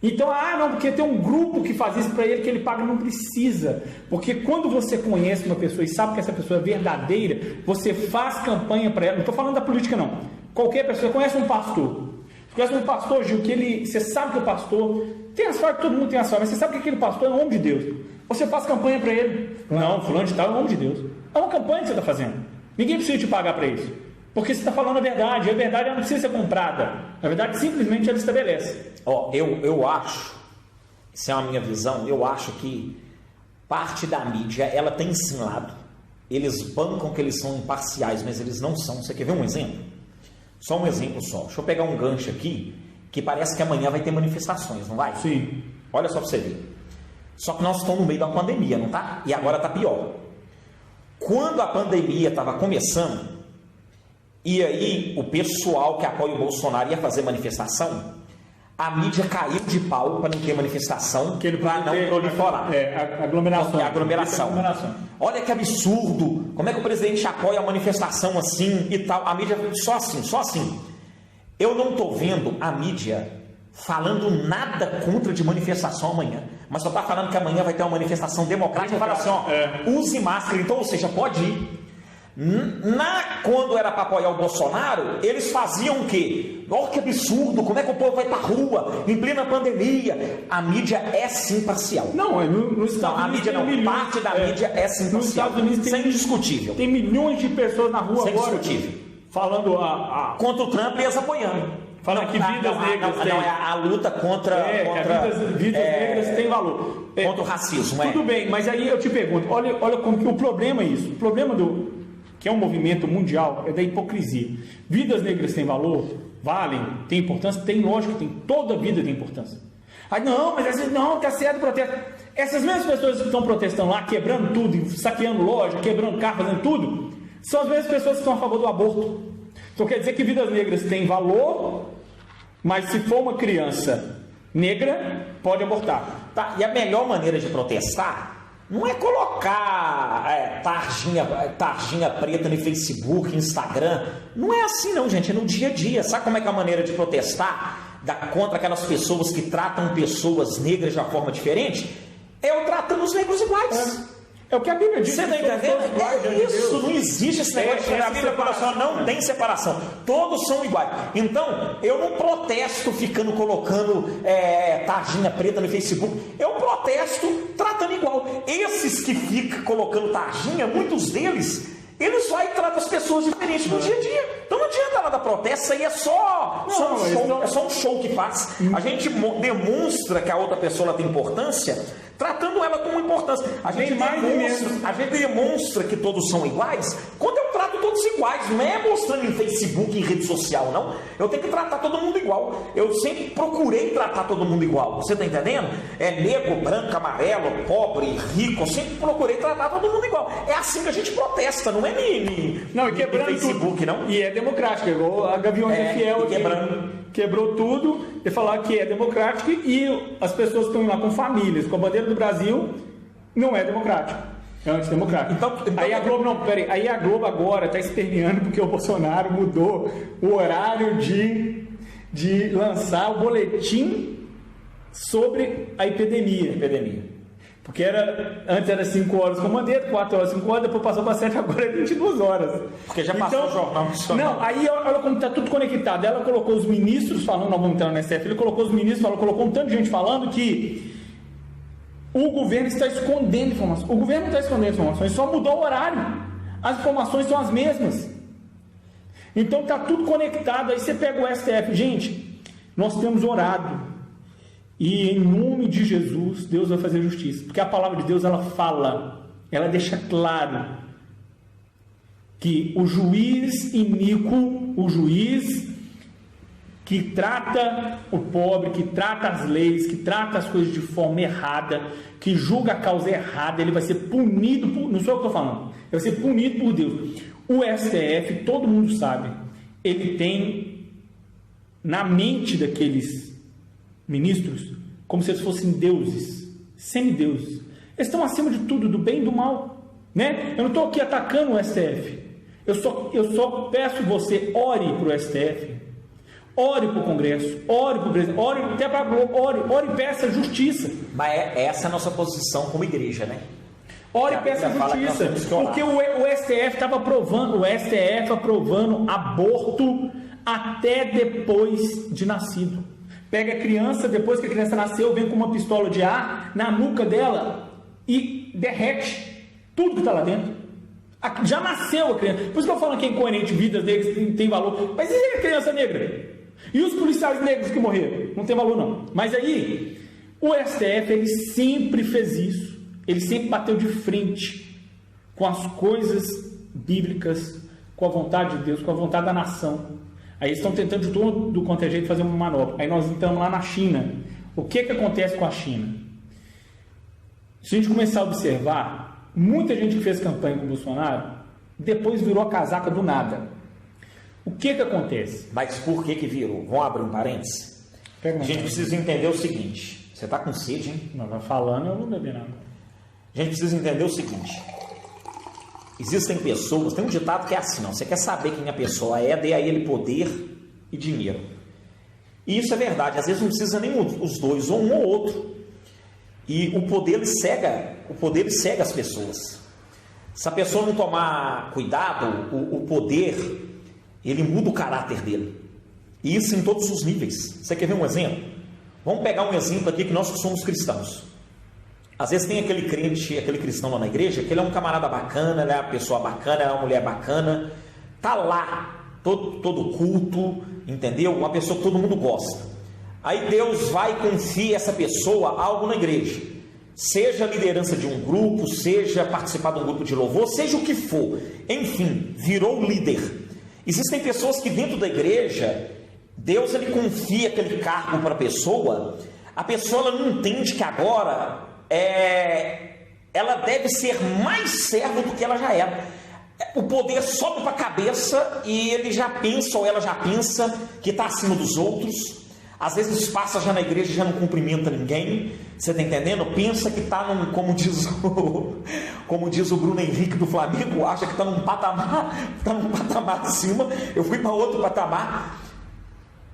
Então, não, porque tem um grupo que faz isso para ele, que ele paga, não precisa. Porque quando você conhece uma pessoa e sabe que essa pessoa é verdadeira, você faz campanha para ela. Não estou falando da política, não. Qualquer pessoa conhece um pastor. Você conhece um pastor, Gil, que você sabe que o pastor tem as falhas, todo mundo tem as falhas, mas você sabe que aquele pastor é um homem de Deus. Você faz campanha para ele. Não, fulano de tal é um homem de Deus. É uma campanha que você está fazendo. Ninguém precisa te pagar para isso. Porque você está falando a verdade, e a verdade não precisa ser comprada. A verdade simplesmente ela estabelece. Eu acho, isso é a minha visão, eu acho que parte da mídia, ela tem sim lado. Eles bancam que eles são imparciais, mas eles não são. Você quer ver um exemplo? Só um exemplo só. Deixa eu pegar um gancho aqui, que parece que amanhã vai ter manifestações, não vai? Sim. Olha só para você ver. Só que nós estamos no meio da pandemia, não tá? E agora está pior. Quando a pandemia estava começando, e aí o pessoal que apoia o Bolsonaro ia fazer manifestação, A mídia caiu de pau para não ter manifestação, para não proliferar. Aglomeração. Olha que absurdo. Como é que o presidente apoia a manifestação assim e tal? A mídia só assim. Eu não estou vendo a mídia falando nada contra de manifestação amanhã, mas só está falando que amanhã vai ter uma manifestação democrática. Fala assim, use máscara. Então, ou seja, pode ir. Quando era para apoiar o Bolsonaro, eles faziam o quê? Olha que absurdo, como é que o povo vai para a rua em plena pandemia? A mídia é sim parcial. Não, nos Estados Unidos parte da mídia é sim parcial. Nos Estados Unidos isso é indiscutível. Tem milhões de pessoas na rua agora falando contra o Trump e eles apoiando. Falando que vidas negras têm... Não, é a luta contra vidas negras têm valor. Contra o racismo, Tudo bem, mas aí eu te pergunto, olha como que o problema é isso. O problema que é um movimento mundial, é da hipocrisia. Vidas negras têm valor? Valem? Tem importância? Tem, lógico que tem. Toda vida tem importância. Aí, não, mas assim, não, tá certo o protesto. Essas mesmas pessoas que estão protestando lá, quebrando tudo, saqueando loja, quebrando carro, fazendo tudo, são as mesmas pessoas que estão a favor do aborto. Então quer dizer que vidas negras têm valor, mas se for uma criança negra, pode abortar. Tá, e a melhor maneira de protestar não é colocar tarjinha preta no Facebook, Instagram. Não é assim não, gente, é no dia a dia. Sabe como é que é a maneira de protestar contra aquelas pessoas que tratam pessoas negras de uma forma diferente? É eu tratando os negros iguais. É o que a Bíblia diz. Você não está entendendo? Isso, não existe esse negócio de a Bíblia não tem separação. Todos são iguais. Então, eu não protesto ficando colocando tarjinha preta no Facebook. Eu protesto tratando igual. Esses que ficam colocando tarjinha, muitos deles, eles vão e tratam as pessoas diferentes no dia a dia. Então não adianta nada protesto, isso aí é só um show que faz. A gente demonstra que a outra pessoa tem importância, tratando ela como importância. A gente demonstra que todos são iguais quando eu trato todos iguais. Não é mostrando em Facebook, em rede social, não. Eu tenho que tratar todo mundo igual. Eu sempre procurei tratar todo mundo igual. Você está entendendo? É negro, branco, amarelo, pobre, rico. Eu sempre procurei tratar todo mundo igual. É assim que a gente protesta, não é no Facebook, tudo. Não. E é democrático, igual a Gaviões é Fiel. Quebrou tudo e falar que é democrático, e as pessoas que estão lá com famílias, com a bandeira do Brasil, não é democrático, é antidemocrático. Então, aí a Globo aí a Globo agora está esperneando porque o Bolsonaro mudou o horário de lançar o boletim sobre a epidemia. Porque antes era 5 horas com bandeira, 4 horas, 5 horas, depois passou para 7, agora é 22 horas. Porque já passou o jornal. Não, aí olha como está tudo conectado. Ela colocou os ministros falando, nós vamos entrar no STF, ele colocou os ministros, colocou um tanto de gente falando que o governo está escondendo informações. O governo não está escondendo informações, só mudou o horário. As informações são as mesmas. Então está tudo conectado. Aí você pega o STF. Gente, nós temos orado. E em nome de Jesus, Deus vai fazer justiça. Porque a palavra de Deus, ela fala, ela deixa claro que o juiz iníquo, o juiz que trata o pobre, que trata as leis, que trata as coisas de forma errada, que julga a causa errada, ele vai ser punido não sou eu que estou falando, ele vai ser punido por Deus. O STF, todo mundo sabe, ele tem na mente daqueles ministros como se eles fossem deuses, semideuses. Eles estão acima de tudo, do bem e do mal, né? Eu não estou aqui atacando o STF. Eu só peço você, ore para o STF, ore para o Congresso, ore para o presidente, ore até para a Globo, ore e peça justiça. Mas essa é a nossa posição como igreja, né? Ore e peça justiça, porque o STF estava aprovando, aborto até depois de nascido. Pega a criança, depois que a criança nasceu, vem com uma pistola de ar na nuca dela e derrete tudo que está lá dentro. Já nasceu a criança. Por isso que eu falo que é incoerente, vidas negras tem valor. Mas e a criança negra? E os policiais negros que morreram? Não tem valor não. Mas aí, o STF, ele sempre fez isso. Ele sempre bateu de frente com as coisas bíblicas, com a vontade de Deus, com a vontade da nação. Aí eles estão tentando de todo quanto é jeito fazer uma manobra. Aí nós entramos lá na China. O que acontece com a China? Se a gente começar a observar, muita gente que fez campanha com o Bolsonaro, depois virou a casaca do nada. O que acontece? Mas por que virou? Vamos abrir um parênteses. A gente precisa entender o seguinte. Você está com sede, hein? Não, vai falando, eu não bebi nada. A gente precisa entender o seguinte. Existem pessoas, tem um ditado que é assim, não. Você quer saber quem a pessoa é, dê a ele poder e dinheiro. E isso é verdade, às vezes não precisa nem os dois, ou um ou outro. E o poder ele cega as pessoas. Se a pessoa não tomar cuidado, o poder, ele muda o caráter dele. E isso em todos os níveis. Você quer ver um exemplo? Vamos pegar um exemplo aqui que nós que somos cristãos. Às vezes tem aquele crente, aquele cristão lá na igreja, que ele é um camarada bacana, ele é uma pessoa bacana, é uma mulher bacana, tá lá, todo culto, entendeu? Uma pessoa que todo mundo gosta. Aí Deus vai e confia essa pessoa algo na igreja. Seja a liderança de um grupo, seja participar de um grupo de louvor, seja o que for. Enfim, virou líder. Existem pessoas que dentro da igreja, Deus ele confia aquele cargo para a pessoa ela não entende que agora ela deve ser mais serva do que ela já era. O poder sobe para a cabeça e ele já pensa, ou ela já pensa, que está acima dos outros. Às vezes passa já na igreja e já não cumprimenta ninguém. Você está entendendo? Pensa que está como diz o Bruno Henrique do Flamengo, acha que está num patamar acima. Eu fui para outro patamar.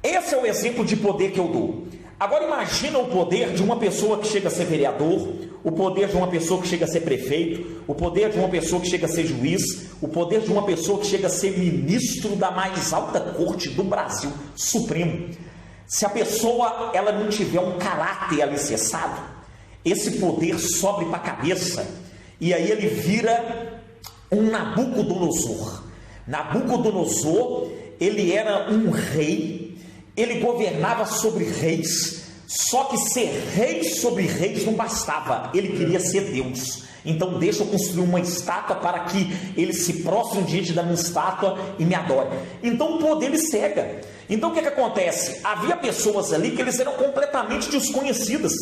Esse é o exemplo de poder que eu dou. Agora imagina o poder de uma pessoa que chega a ser vereador, o poder de uma pessoa que chega a ser prefeito, o poder de uma pessoa que chega a ser juiz, o poder de uma pessoa que chega a ser ministro da mais alta corte do Brasil, Supremo. Se a pessoa ela não tiver um caráter alicerçado, esse poder sobe para a cabeça e aí ele vira um Nabucodonosor. Nabucodonosor, ele era um rei. Ele governava sobre reis, só que ser rei sobre reis não bastava, ele queria ser Deus. Então deixa eu construir uma estátua para que ele se prostre diante da minha estátua e me adore. Então o poder ele cega. Então o que acontece? Havia pessoas ali que eles eram completamente desconhecidas.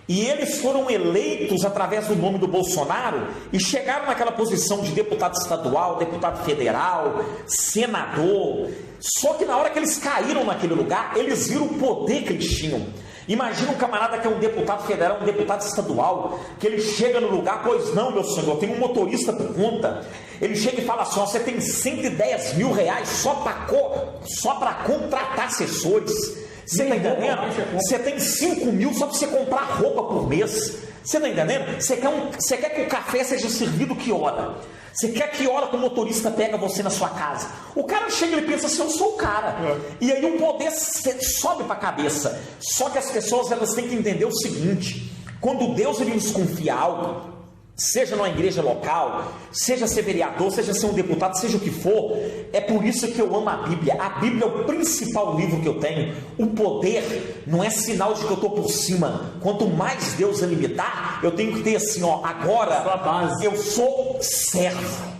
E eles foram eleitos através do nome do Bolsonaro e chegaram naquela posição de deputado estadual, deputado federal, senador. Só que na hora que eles caíram naquele lugar, eles viram o poder que eles tinham. Imagina um camarada que é um deputado federal, um deputado estadual, que ele chega no lugar, pois não, meu senhor, tem um motorista por conta. Ele chega e fala assim, ó, você tem 110 mil reais só para contratar assessores. Você está entendendo? Você tem 5 mil só para você comprar roupa por mês. Você está entendendo? Você quer que o café seja servido que hora? Você quer que hora que o motorista pega você na sua casa? O cara chega e ele pensa assim, eu sou o cara. E aí o poder sobe para a cabeça. Só que as pessoas elas têm que entender o seguinte: quando Deus ele nos confia algo, seja numa igreja local, seja ser vereador, seja ser um deputado, seja o que for, é por isso que eu amo a Bíblia. A Bíblia é o principal livro que eu tenho. O poder não é sinal de que eu estou por cima. Quanto mais Deus ele me dá, eu tenho que ter assim, ó, agora eu sou servo.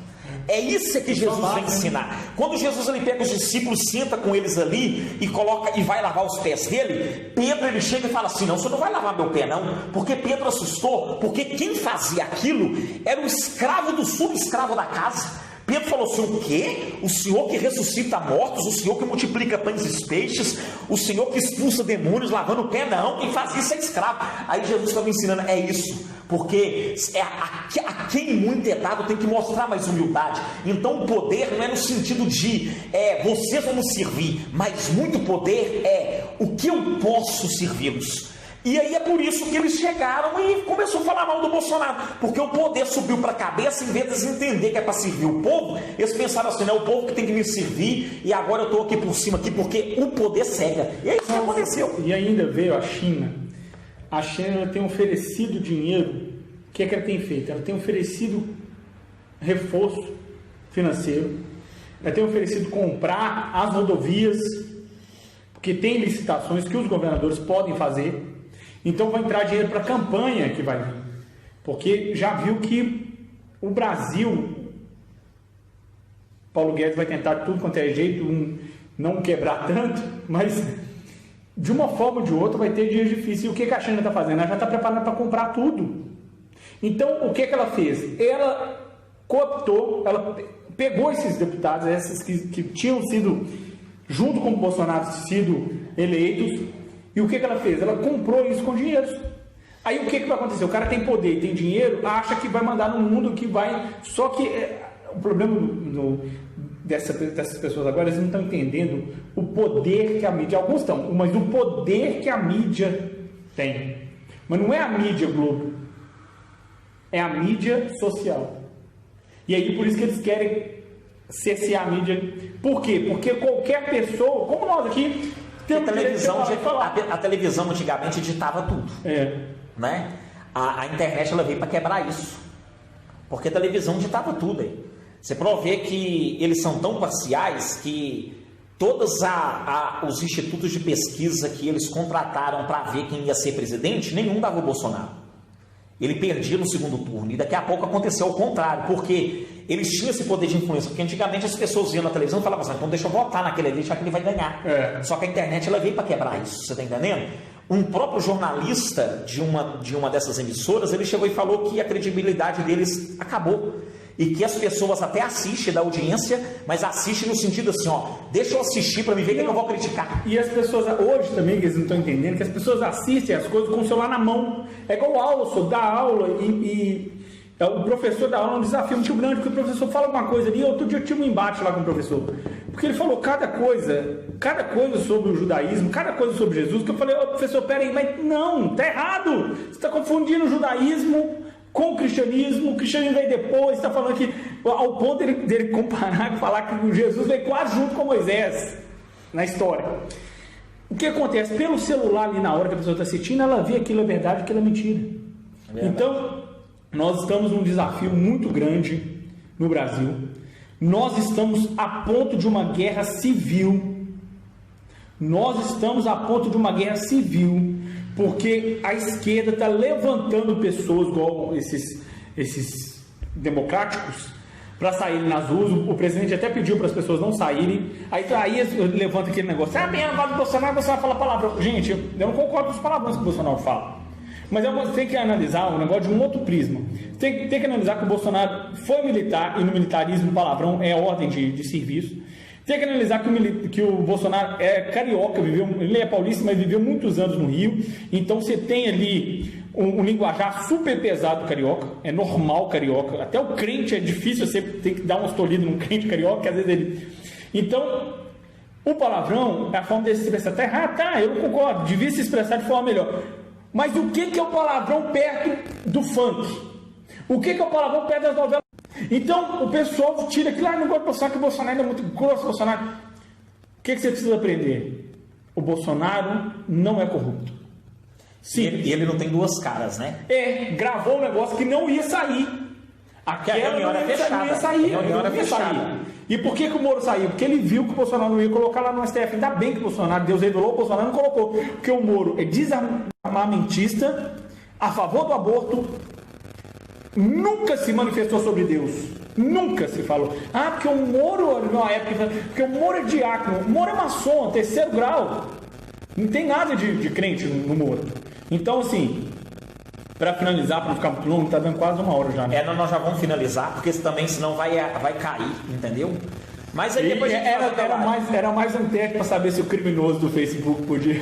É isso que Jesus vem ensinar. Quando Jesus ele pega os discípulos, senta com eles ali e coloca e vai lavar os pés dele, Pedro ele chega e fala assim, não, você não vai lavar meu pé não, porque Pedro assustou, porque quem fazia aquilo era o escravo do subescravo da casa. Pedro falou assim, o quê? O Senhor que ressuscita mortos, o Senhor que multiplica pães e peixes, o Senhor que expulsa demônios lavando o pé, não, quem faz isso é escravo. Aí Jesus estava ensinando, é isso, porque a quem muito é dado tem que mostrar mais humildade. Então o poder não é no sentido de vocês vão me servir, mas muito poder é o que eu posso servi-los. E aí é por isso que eles chegaram e começou a falar mal do Bolsonaro, porque o poder subiu para a cabeça, em vez de entender que é para servir o povo, eles pensaram assim, é o povo que tem que me servir, e agora eu estou aqui por cima, aqui, porque o poder cega. E é isso que aconteceu. E ainda veio a China. A China tem oferecido dinheiro. O que é que ela tem feito? Ela tem oferecido reforço financeiro, ela tem oferecido comprar as rodovias, porque tem licitações que os governadores podem fazer. Então vai entrar dinheiro para a campanha que vai vir, porque já viu que o Brasil, Paulo Guedes vai tentar de tudo quanto é jeito, não quebrar tanto, mas de uma forma ou de outra vai ter dias difíceis. E o que a China está fazendo? Ela já está preparada para comprar tudo. Então o que ela fez? Ela cooptou, ela pegou esses deputados, esses que tinham sido, junto com o Bolsonaro, sido eleitos, E o que ela fez? Ela comprou isso com dinheiro. Aí o que vai acontecer? O cara tem poder e tem dinheiro, acha que vai mandar no mundo que vai... Só que o problema dessas pessoas agora, eles não estão entendendo o poder que a mídia... Alguns estão, mas o poder que a mídia tem. Mas não é a mídia Globo. É a mídia social. E aí por isso que eles querem cercear a mídia. Por quê? Porque qualquer pessoa, como nós aqui... A televisão antigamente ditava tudo. Né? A internet ela veio para quebrar isso. Porque a televisão ditava tudo. Hein? Você pode ver que eles são tão parciais que todos os institutos de pesquisa que eles contrataram para ver quem ia ser presidente, nenhum dava o Bolsonaro. Ele perdia no segundo turno. E daqui a pouco aconteceu o contrário. Porque eles tinham esse poder de influência. Porque antigamente as pessoas iam na televisão e falavam assim, então deixa eu votar naquele ali, já que ele vai ganhar. Só que a internet ela veio para quebrar isso. Você está entendendo? Um próprio jornalista de uma dessas emissoras, ele chegou e falou que a credibilidade deles acabou. E que as pessoas até assistem da audiência, mas assistem no sentido assim, ó, deixa eu assistir para me ver o que eu vou criticar. E as pessoas, hoje também, que eles não estão entendendo, que as pessoas assistem as coisas com o celular na mão. É igual aula, só dá aula e o professor dá aula, é um desafio muito grande, porque o professor fala alguma coisa ali. Outro dia eu tive um embate lá com o professor, porque ele falou cada coisa sobre o judaísmo, cada coisa sobre Jesus, que eu falei, ô professor, peraí, mas não, tá errado, você está confundindo o judaísmo com o cristianismo veio depois, está falando que, ao ponto dele comparar e falar que Jesus veio quase junto com Moisés na história. O que acontece? Pelo celular ali na hora que a pessoa está assistindo, ela vê aquilo é verdade, aquilo é mentira. Então, nós estamos num desafio muito grande no Brasil. Nós estamos a ponto de uma guerra civil. Porque a esquerda está levantando pessoas igual esses democráticos para saírem nas ruas. O presidente até pediu para as pessoas não saírem. Aí levanta aquele negócio. Bem, agora do Bolsonaro fala palavrão. Gente, eu não concordo com os palavrões que o Bolsonaro fala. Mas tem que analisar o negócio de um outro prisma. Tem que analisar que o Bolsonaro foi militar, e no militarismo o palavrão é ordem de serviço. Tem que analisar que o Bolsonaro é carioca, ele é paulista, mas viveu muitos anos no Rio. Então você tem ali um linguajar super pesado carioca, é normal carioca. Até o crente é difícil, você tem que dar umas tolidas num crente carioca, que às vezes ele... Então, o palavrão é a forma de se expressar. Eu não concordo, devia se expressar de forma melhor. Mas o que é o palavrão perto do funk? O que é o palavrão perto das novelas? Então o pessoal tira aquilo, não gosta de Bolsonaro, que o Bolsonaro é muito grosso, Bolsonaro. O que você precisa aprender? O Bolsonaro não é corrupto. Sim. E ele não tem duas caras, né? Gravou um negócio que não ia sair. Aquela reunião era fechada. Não ia sair. E por que o Moro saiu? Porque ele viu que o Bolsonaro não ia colocar lá no STF. Ainda bem que o Bolsonaro, Deus revelou, o Bolsonaro não colocou. Porque o Moro é desarmamentista, a favor do aborto, nunca se manifestou sobre Deus. Nunca se falou. Porque o Moro, na época, porque o Moro é diácono, o Moro é maçom, 3º grau. Não tem nada de crente no Moro. Então, assim, para finalizar, para não ficar muito longo, tá dando quase 1 hora já, né? Nós já vamos finalizar, porque senão vai cair, entendeu? Mas aí depois era mais um teste para saber se o criminoso do Facebook podia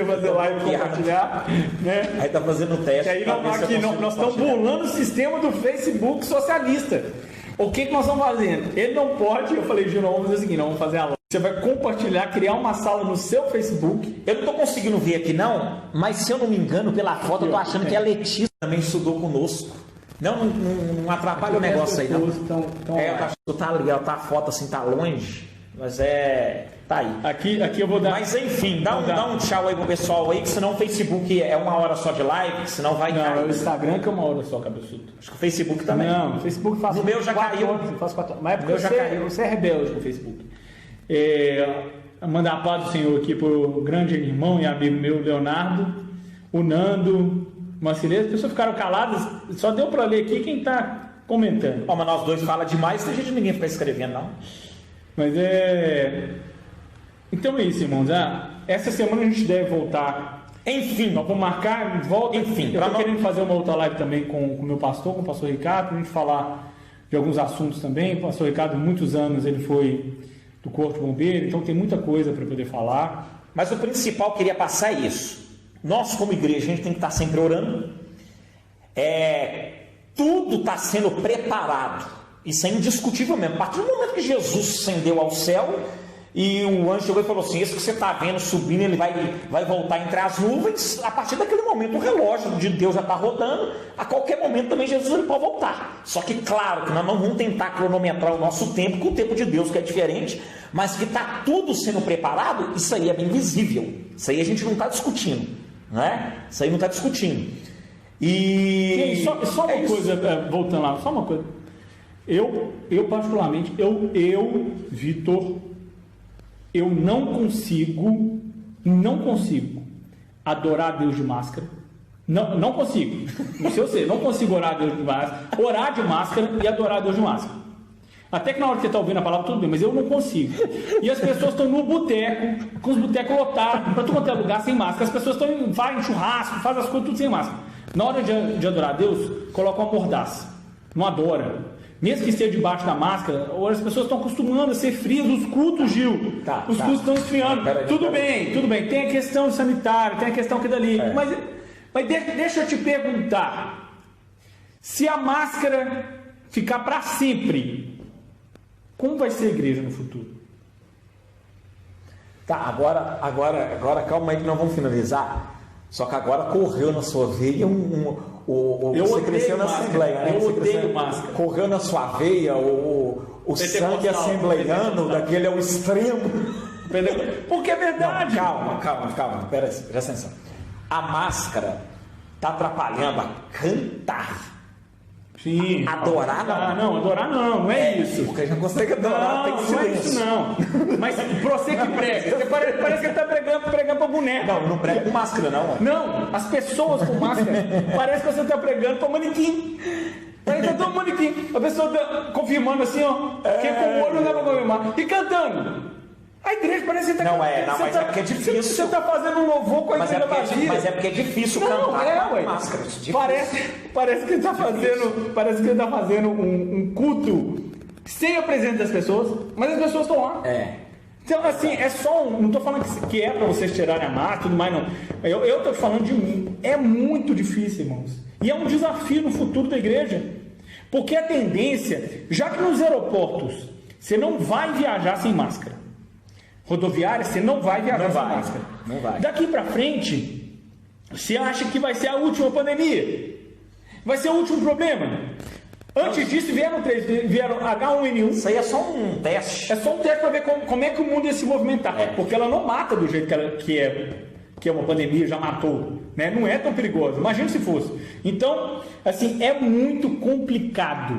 fazer live e compartilhar, né? Aí tá fazendo o teste. E aí nós estamos burlando o sistema do Facebook socialista. O que nós estamos fazendo? Ele não pode, eu falei, Gino, vamos fazer o seguinte, vamos fazer a live. Você vai compartilhar, criar uma sala no seu Facebook. Eu não estou conseguindo ver aqui não, mas se eu não me engano, pela foto, eu tô achando que a Letícia também estudou conosco. Não atrapalha o negócio aí, não. Tá legal, tá a foto assim, tá longe, mas tá aí. Aqui eu vou dar... Mas enfim, dá um tchau aí pro pessoal aí, que senão o Facebook é 1 hora só de live, senão vai cair. Não, é o Instagram que é 1 hora só, cabeçudo. Acho que o Facebook também. Não, o Facebook faz... No meu já caiu. Mas é porque você é rebelde com o Facebook. Mandar a paz do Senhor aqui pro grande irmão e amigo meu, Leonardo, o Nando, Marcileza. As pessoas ficaram caladas, só deu para ler aqui quem tá comentando. Mas nós dois fala demais, tem gente ninguém fica escrevendo, não. Mas então é isso, irmãos. Essa semana a gente deve voltar. Enfim, nós vamos marcar, volta. Enfim, eu tô querendo fazer uma outra live também com o meu pastor, com o pastor Ricardo, pra gente falar de alguns assuntos também. O pastor Ricardo, muitos anos, ele foi do Corpo de Bombeiro, então tem muita coisa para poder falar. Mas o principal que eu queria passar é isso. Nós, como igreja, a gente tem que estar sempre orando. Tudo está sendo preparado. Isso é indiscutível mesmo. A partir do momento que Jesus ascendeu ao céu e o anjo chegou e falou assim: esse que você está vendo subindo, ele vai voltar entre as nuvens. A partir daquele momento o relógio de Deus já está rodando. A qualquer momento também Jesus ele pode voltar. Só que claro que nós não vamos tentar cronometrar o nosso tempo com o tempo de Deus, que é diferente, mas que está tudo sendo preparado. Isso aí é bem visível. Isso aí a gente não está discutindo, né? Isso aí não está discutindo. E só uma coisa, voltando lá, só uma coisa. Eu particularmente, Vitor, eu não consigo adorar Deus de máscara. Não consigo. Não sei você, não consigo orar de máscara e adorar Deus de máscara. Até que na hora que você está ouvindo a palavra, tudo bem, mas eu não consigo. E as pessoas estão no boteco, com os botecos lotados, para todo quanto é lugar sem máscara. As pessoas vai em churrasco, fazem as coisas tudo sem máscara. Na hora de adorar a Deus, coloca uma mordaça. Não adora. Mesmo que esteja debaixo da máscara, as pessoas estão acostumando a ser frias, os cultos, Gil. Os cultos estão esfriando. Tudo bem. Tem a questão sanitária, tem a questão que dali. Mas deixa eu te perguntar. Se a máscara ficar para sempre, como vai ser a igreja no futuro? Tá, agora calma aí que nós vamos finalizar. Só que agora correu na sua veia você cresceu na Assembleia, né? Eu odeio máscara. Correu na sua veia o sangue assembleiano, daquele ao extremo. Porque é verdade. Não, calma, presta atenção. A máscara está atrapalhando a cantar. Sim. Adorar não. Não, adorar não é isso. Porque a gente não consegue adorar, tem silêncio. Não é isso não. Mas pra você que prega, parece que ele está pregando pra boneca. Não prega com máscara não. Não, as pessoas com máscara, parece que você está pregando pra manequim. Parece que tá todo manequim. A pessoa tá confirmando assim, ó. Que com o olho não dá pra confirmar. E cantando. A igreja parece que está mas é porque é difícil. Você está fazendo um louvor com a igreja vazia. Mas é porque é difícil cantar com máscara. Parece que ele está fazendo um culto sem a presença das pessoas, mas as pessoas estão lá. Então, assim, é só não estou falando que é para vocês tirarem a máscara e tudo mais, não. Eu estou falando de mim. É muito difícil, irmãos. E é um desafio no futuro da igreja. Porque a tendência, já que nos aeroportos você não vai viajar sem máscara, rodoviária, você não vai viajar sem máscara. Não vai. Daqui para frente, você acha que vai ser a última pandemia? Vai ser o último problema? Antes disso, vieram H1N1. Isso aí é só um teste. É só um teste para ver como é que o mundo ia se movimentar. Porque ela não mata do jeito que é uma pandemia, já matou. Né? Não é tão perigosa. Imagina se fosse. Então, assim, é muito complicado.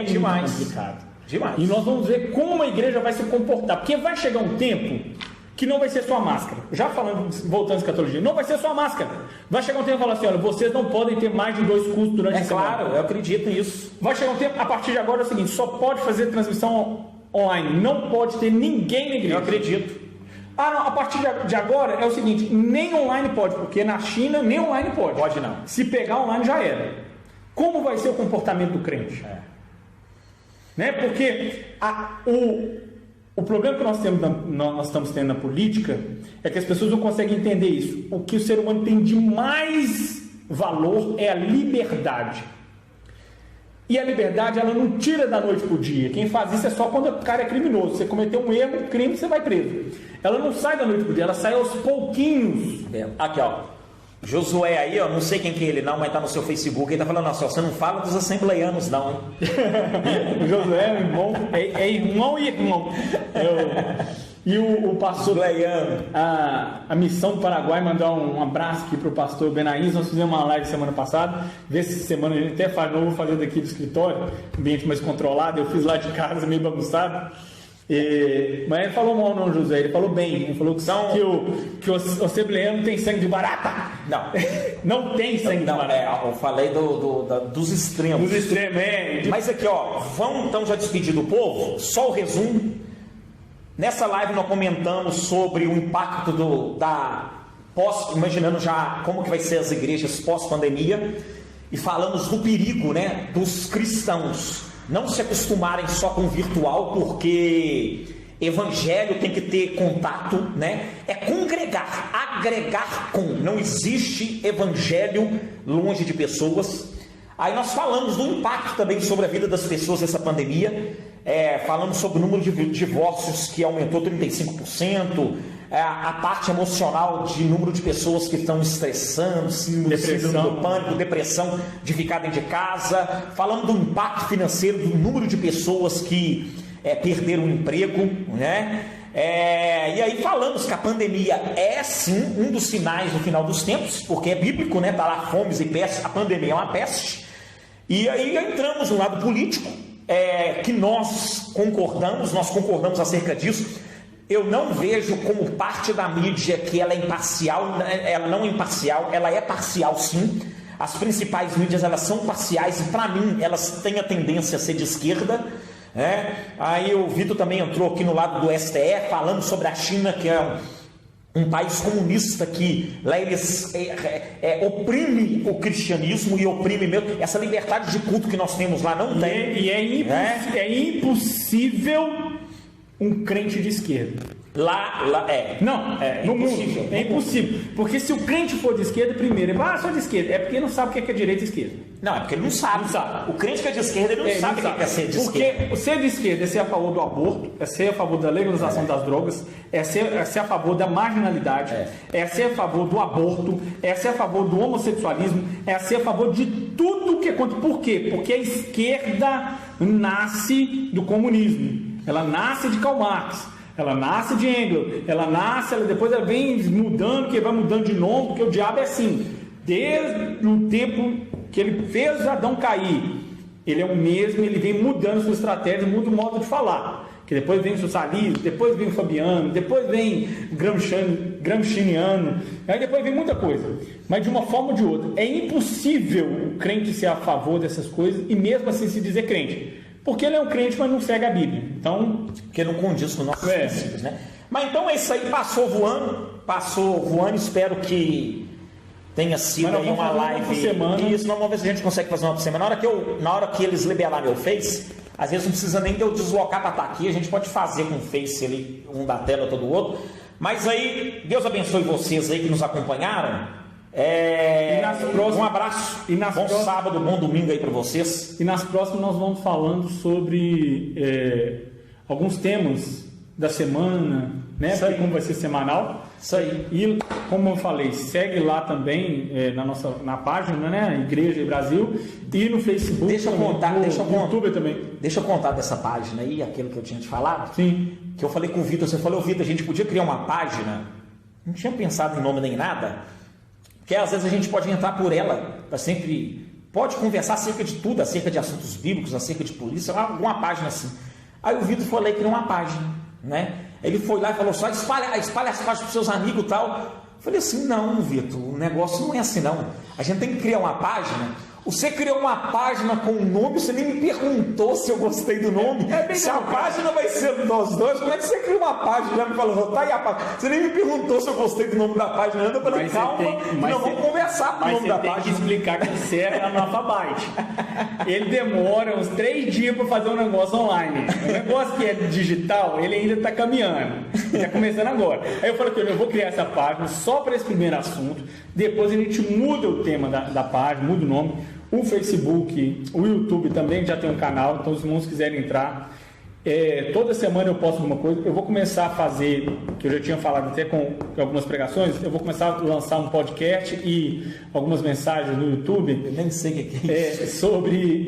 Demais. Complicado. Demais. E nós vamos ver como a igreja vai se comportar. Porque vai chegar um tempo que não vai ser só a máscara. Já voltando à escatologia, não vai ser só a máscara. Vai chegar um tempo e falar assim: olha, vocês não podem ter mais de 2 cultos durante a semana. Claro, eu acredito nisso. Vai chegar um tempo, a partir de agora é o seguinte: só pode fazer transmissão online, não pode ter ninguém na igreja. Eu acredito. Não, a partir de agora é o seguinte: nem online pode, porque na China nem online pode. Pode não. Se pegar online já era. Como vai ser o comportamento do crente? Né? Porque o problema que nós estamos tendo na política é que as pessoas não conseguem entender isso. O que o ser humano tem de mais valor é a liberdade. E a liberdade, ela não tira da noite para o dia. Quem faz isso é só quando o cara é criminoso. Você cometeu um erro, um crime, você vai preso. Ela não sai da noite para o dia, ela sai aos pouquinhos. Aqui, ó. Josué aí, ó, não sei quem que é ele não, mas tá no seu Facebook, ele tá falando assim, ó, você não fala dos assembleianos não, hein? O Josué é irmão, é irmão e irmão. E o pastor a missão do Paraguai mandar um abraço aqui pro pastor Benaís. Nós fizemos uma live semana passada, vê se semana a gente até faz novo, vou fazer daqui do escritório, ambiente mais controlado. Eu fiz lá de casa, meio bagunçado. Mas ele falou mal não, José, ele falou bem. Ele falou que o assembleiano tem sangue de barata. Não. Não tem sangue de barata. Eu falei dos extremos. Dos extremos, Mas aqui, ó, vamos então já despedir do povo. Só o resumo. Nessa live nós comentamos sobre o impacto imaginando já como que vai ser as igrejas pós-pandemia, e falamos do perigo, né, dos cristãos não se acostumarem só com o virtual, porque Evangelho tem que ter contato, né? É congregar, agregar com. Não existe evangelho longe de pessoas. Aí nós falamos do impacto também sobre a vida das pessoas nessa pandemia. Falamos sobre o número de divórcios que aumentou 35%. A parte emocional de número de pessoas que estão estressando, síndrome do pânico, depressão de ficar dentro de casa. Falamos do impacto financeiro, do número de pessoas que perderam o emprego, né? E aí falamos que a pandemia é sim um dos sinais do final dos tempos, porque é bíblico, né? Está lá fomes e pestes, a pandemia é uma peste. E aí entramos no lado político, que nós concordamos acerca disso. Eu não vejo como parte da mídia que ela é imparcial, ela não é imparcial, ela é parcial sim. As principais mídias elas são parciais e para mim elas têm a tendência a ser de esquerda. Aí o Vitor também entrou aqui no lado do STF falando sobre a China, que é um país comunista que lá eles oprime o cristianismo e oprime mesmo. Essa liberdade de culto que nós temos lá não tem. E é impossível um crente de esquerda. No mundo é impossível. Porque se o crente for de esquerda, primeiro ele sou de esquerda, é porque ele não sabe o que é direita e esquerda. Não, é porque ele não sabe. O crente que é de esquerda, ele não sabe o que é ser de esquerda. Porque ser de esquerda é ser a favor do aborto, é ser a favor da legalização das drogas, é ser a favor da marginalidade, é ser a favor do aborto, é ser a favor do homossexualismo, é ser a favor de tudo que é contra. Por quê? Porque a esquerda nasce do comunismo, ela nasce de Karl Marx. Ela nasce de Engels, depois ela vem mudando, que vai mudando de nome, porque o diabo é assim. Desde o tempo que ele fez Adão cair, ele é o mesmo, ele vem mudando sua estratégia, muda o modo de falar. Que depois vem o socialismo, depois vem o Fabiano, depois vem o Gramsciano, aí depois vem muita coisa. Mas de uma forma ou de outra, é impossível o crente ser a favor dessas coisas e mesmo assim se dizer crente. Porque ele é um crente, mas não segue a Bíblia. Então, porque não condiz com nossos princípios, né? Mas então é isso aí, passou voando, espero que tenha sido aí uma live. Isso, nós vamos ver se a gente consegue fazer uma por semana. Na hora que eles liberarem meu Face, às vezes não precisa nem de eu deslocar para estar aqui, a gente pode fazer com o Face ali, um da tela, todo o outro. Mas aí, Deus abençoe vocês aí que nos acompanharam. Um abraço, bom sábado, bom domingo aí para vocês. E nas próximas nós vamos falando sobre alguns temas da semana, né? Porque como vai ser semanal. Isso aí. E como eu falei, segue lá também na página, né? Igreja Brasil, e no Facebook. Deixa eu contar, no YouTube também. Deixa eu contar dessa página aí, aquilo que eu tinha te falado. Sim. Que eu falei com o Vitor, você falou, Vitor, a gente podia criar uma página, não tinha pensado em nome nem nada. Que às vezes a gente pode entrar por ela, pode conversar acerca de tudo, acerca de assuntos bíblicos, acerca de polícia, alguma página assim. Aí o Vitor foi lá e criou uma página, né? Ele foi lá e falou só, espalha as páginas para os seus amigos e tal. Eu falei assim, não, Vitor, o negócio não é assim não. A gente tem que criar uma página. Você criou uma página com um nome, você nem me perguntou se eu gostei do nome. Se a página vai ser nós dois, como é que você criou uma página? Já me falou, tá aí a página. Você nem me perguntou se eu gostei do nome da página. Eu falei, calma, nós vamos conversar com o nome da página. Mas você tem que explicar que você é analfabete. Ele demora uns 3 dias para fazer um negócio online. O negócio que é digital, ele ainda está caminhando. Ele está começando agora. Aí eu falei que eu vou criar essa página só para esse primeiro assunto. Depois a gente muda o tema da página, muda o nome. O Facebook, o YouTube também já tem um canal, então se os irmãos quiserem entrar, toda semana eu posto alguma coisa. Eu vou começar a fazer, que eu já tinha falado até com algumas pregações, eu vou começar a lançar um podcast e algumas mensagens no YouTube. Eu nem sei o que é isso. Sobre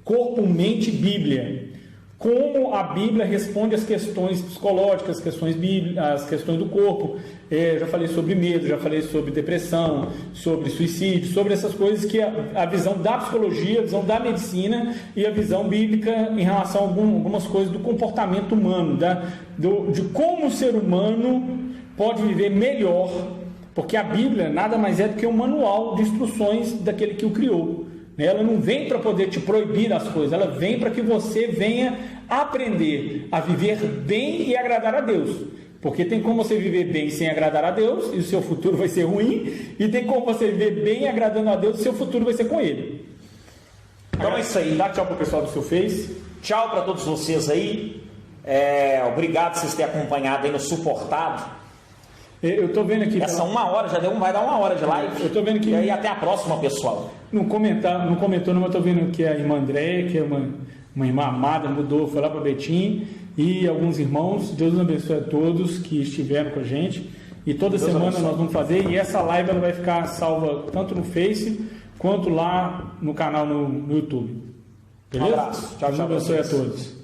corpo, mente e Bíblia. Como a Bíblia responde às questões psicológicas, as questões do corpo. Já falei sobre medo, já falei sobre depressão, sobre suicídio, sobre essas coisas que a visão da psicologia, a visão da medicina e a visão bíblica em relação a algumas coisas do comportamento humano, de como o ser humano pode viver melhor, porque a Bíblia nada mais é do que um manual de instruções daquele que o criou. Ela não vem para poder te proibir as coisas, ela vem para que você venha aprender a viver bem e agradar a Deus. Porque tem como você viver bem sem agradar a Deus e o seu futuro vai ser ruim, e tem como você viver bem agradando a Deus e o seu futuro vai ser com Ele. Então é isso aí. Dá tchau para o pessoal do seu Face. Tchau para todos vocês aí. Obrigado por vocês terem acompanhado aí no Suportado. Eu estou vendo aqui... Essa 1 hora, vai dar 1 hora de live. Eu estou vendo que... E aí até a próxima, pessoal. Não comentou, mas eu estou vendo que a irmã Andréia, que é uma irmã amada, foi lá para Betim, e alguns irmãos. Deus abençoe a todos que estiveram com a gente. E toda Deus semana abençoe. nós vamos fazer, e essa live ela vai ficar salva tanto no Face, quanto lá no canal no YouTube. Beleza? Um abraço. Tchau, Deus abençoe a todos.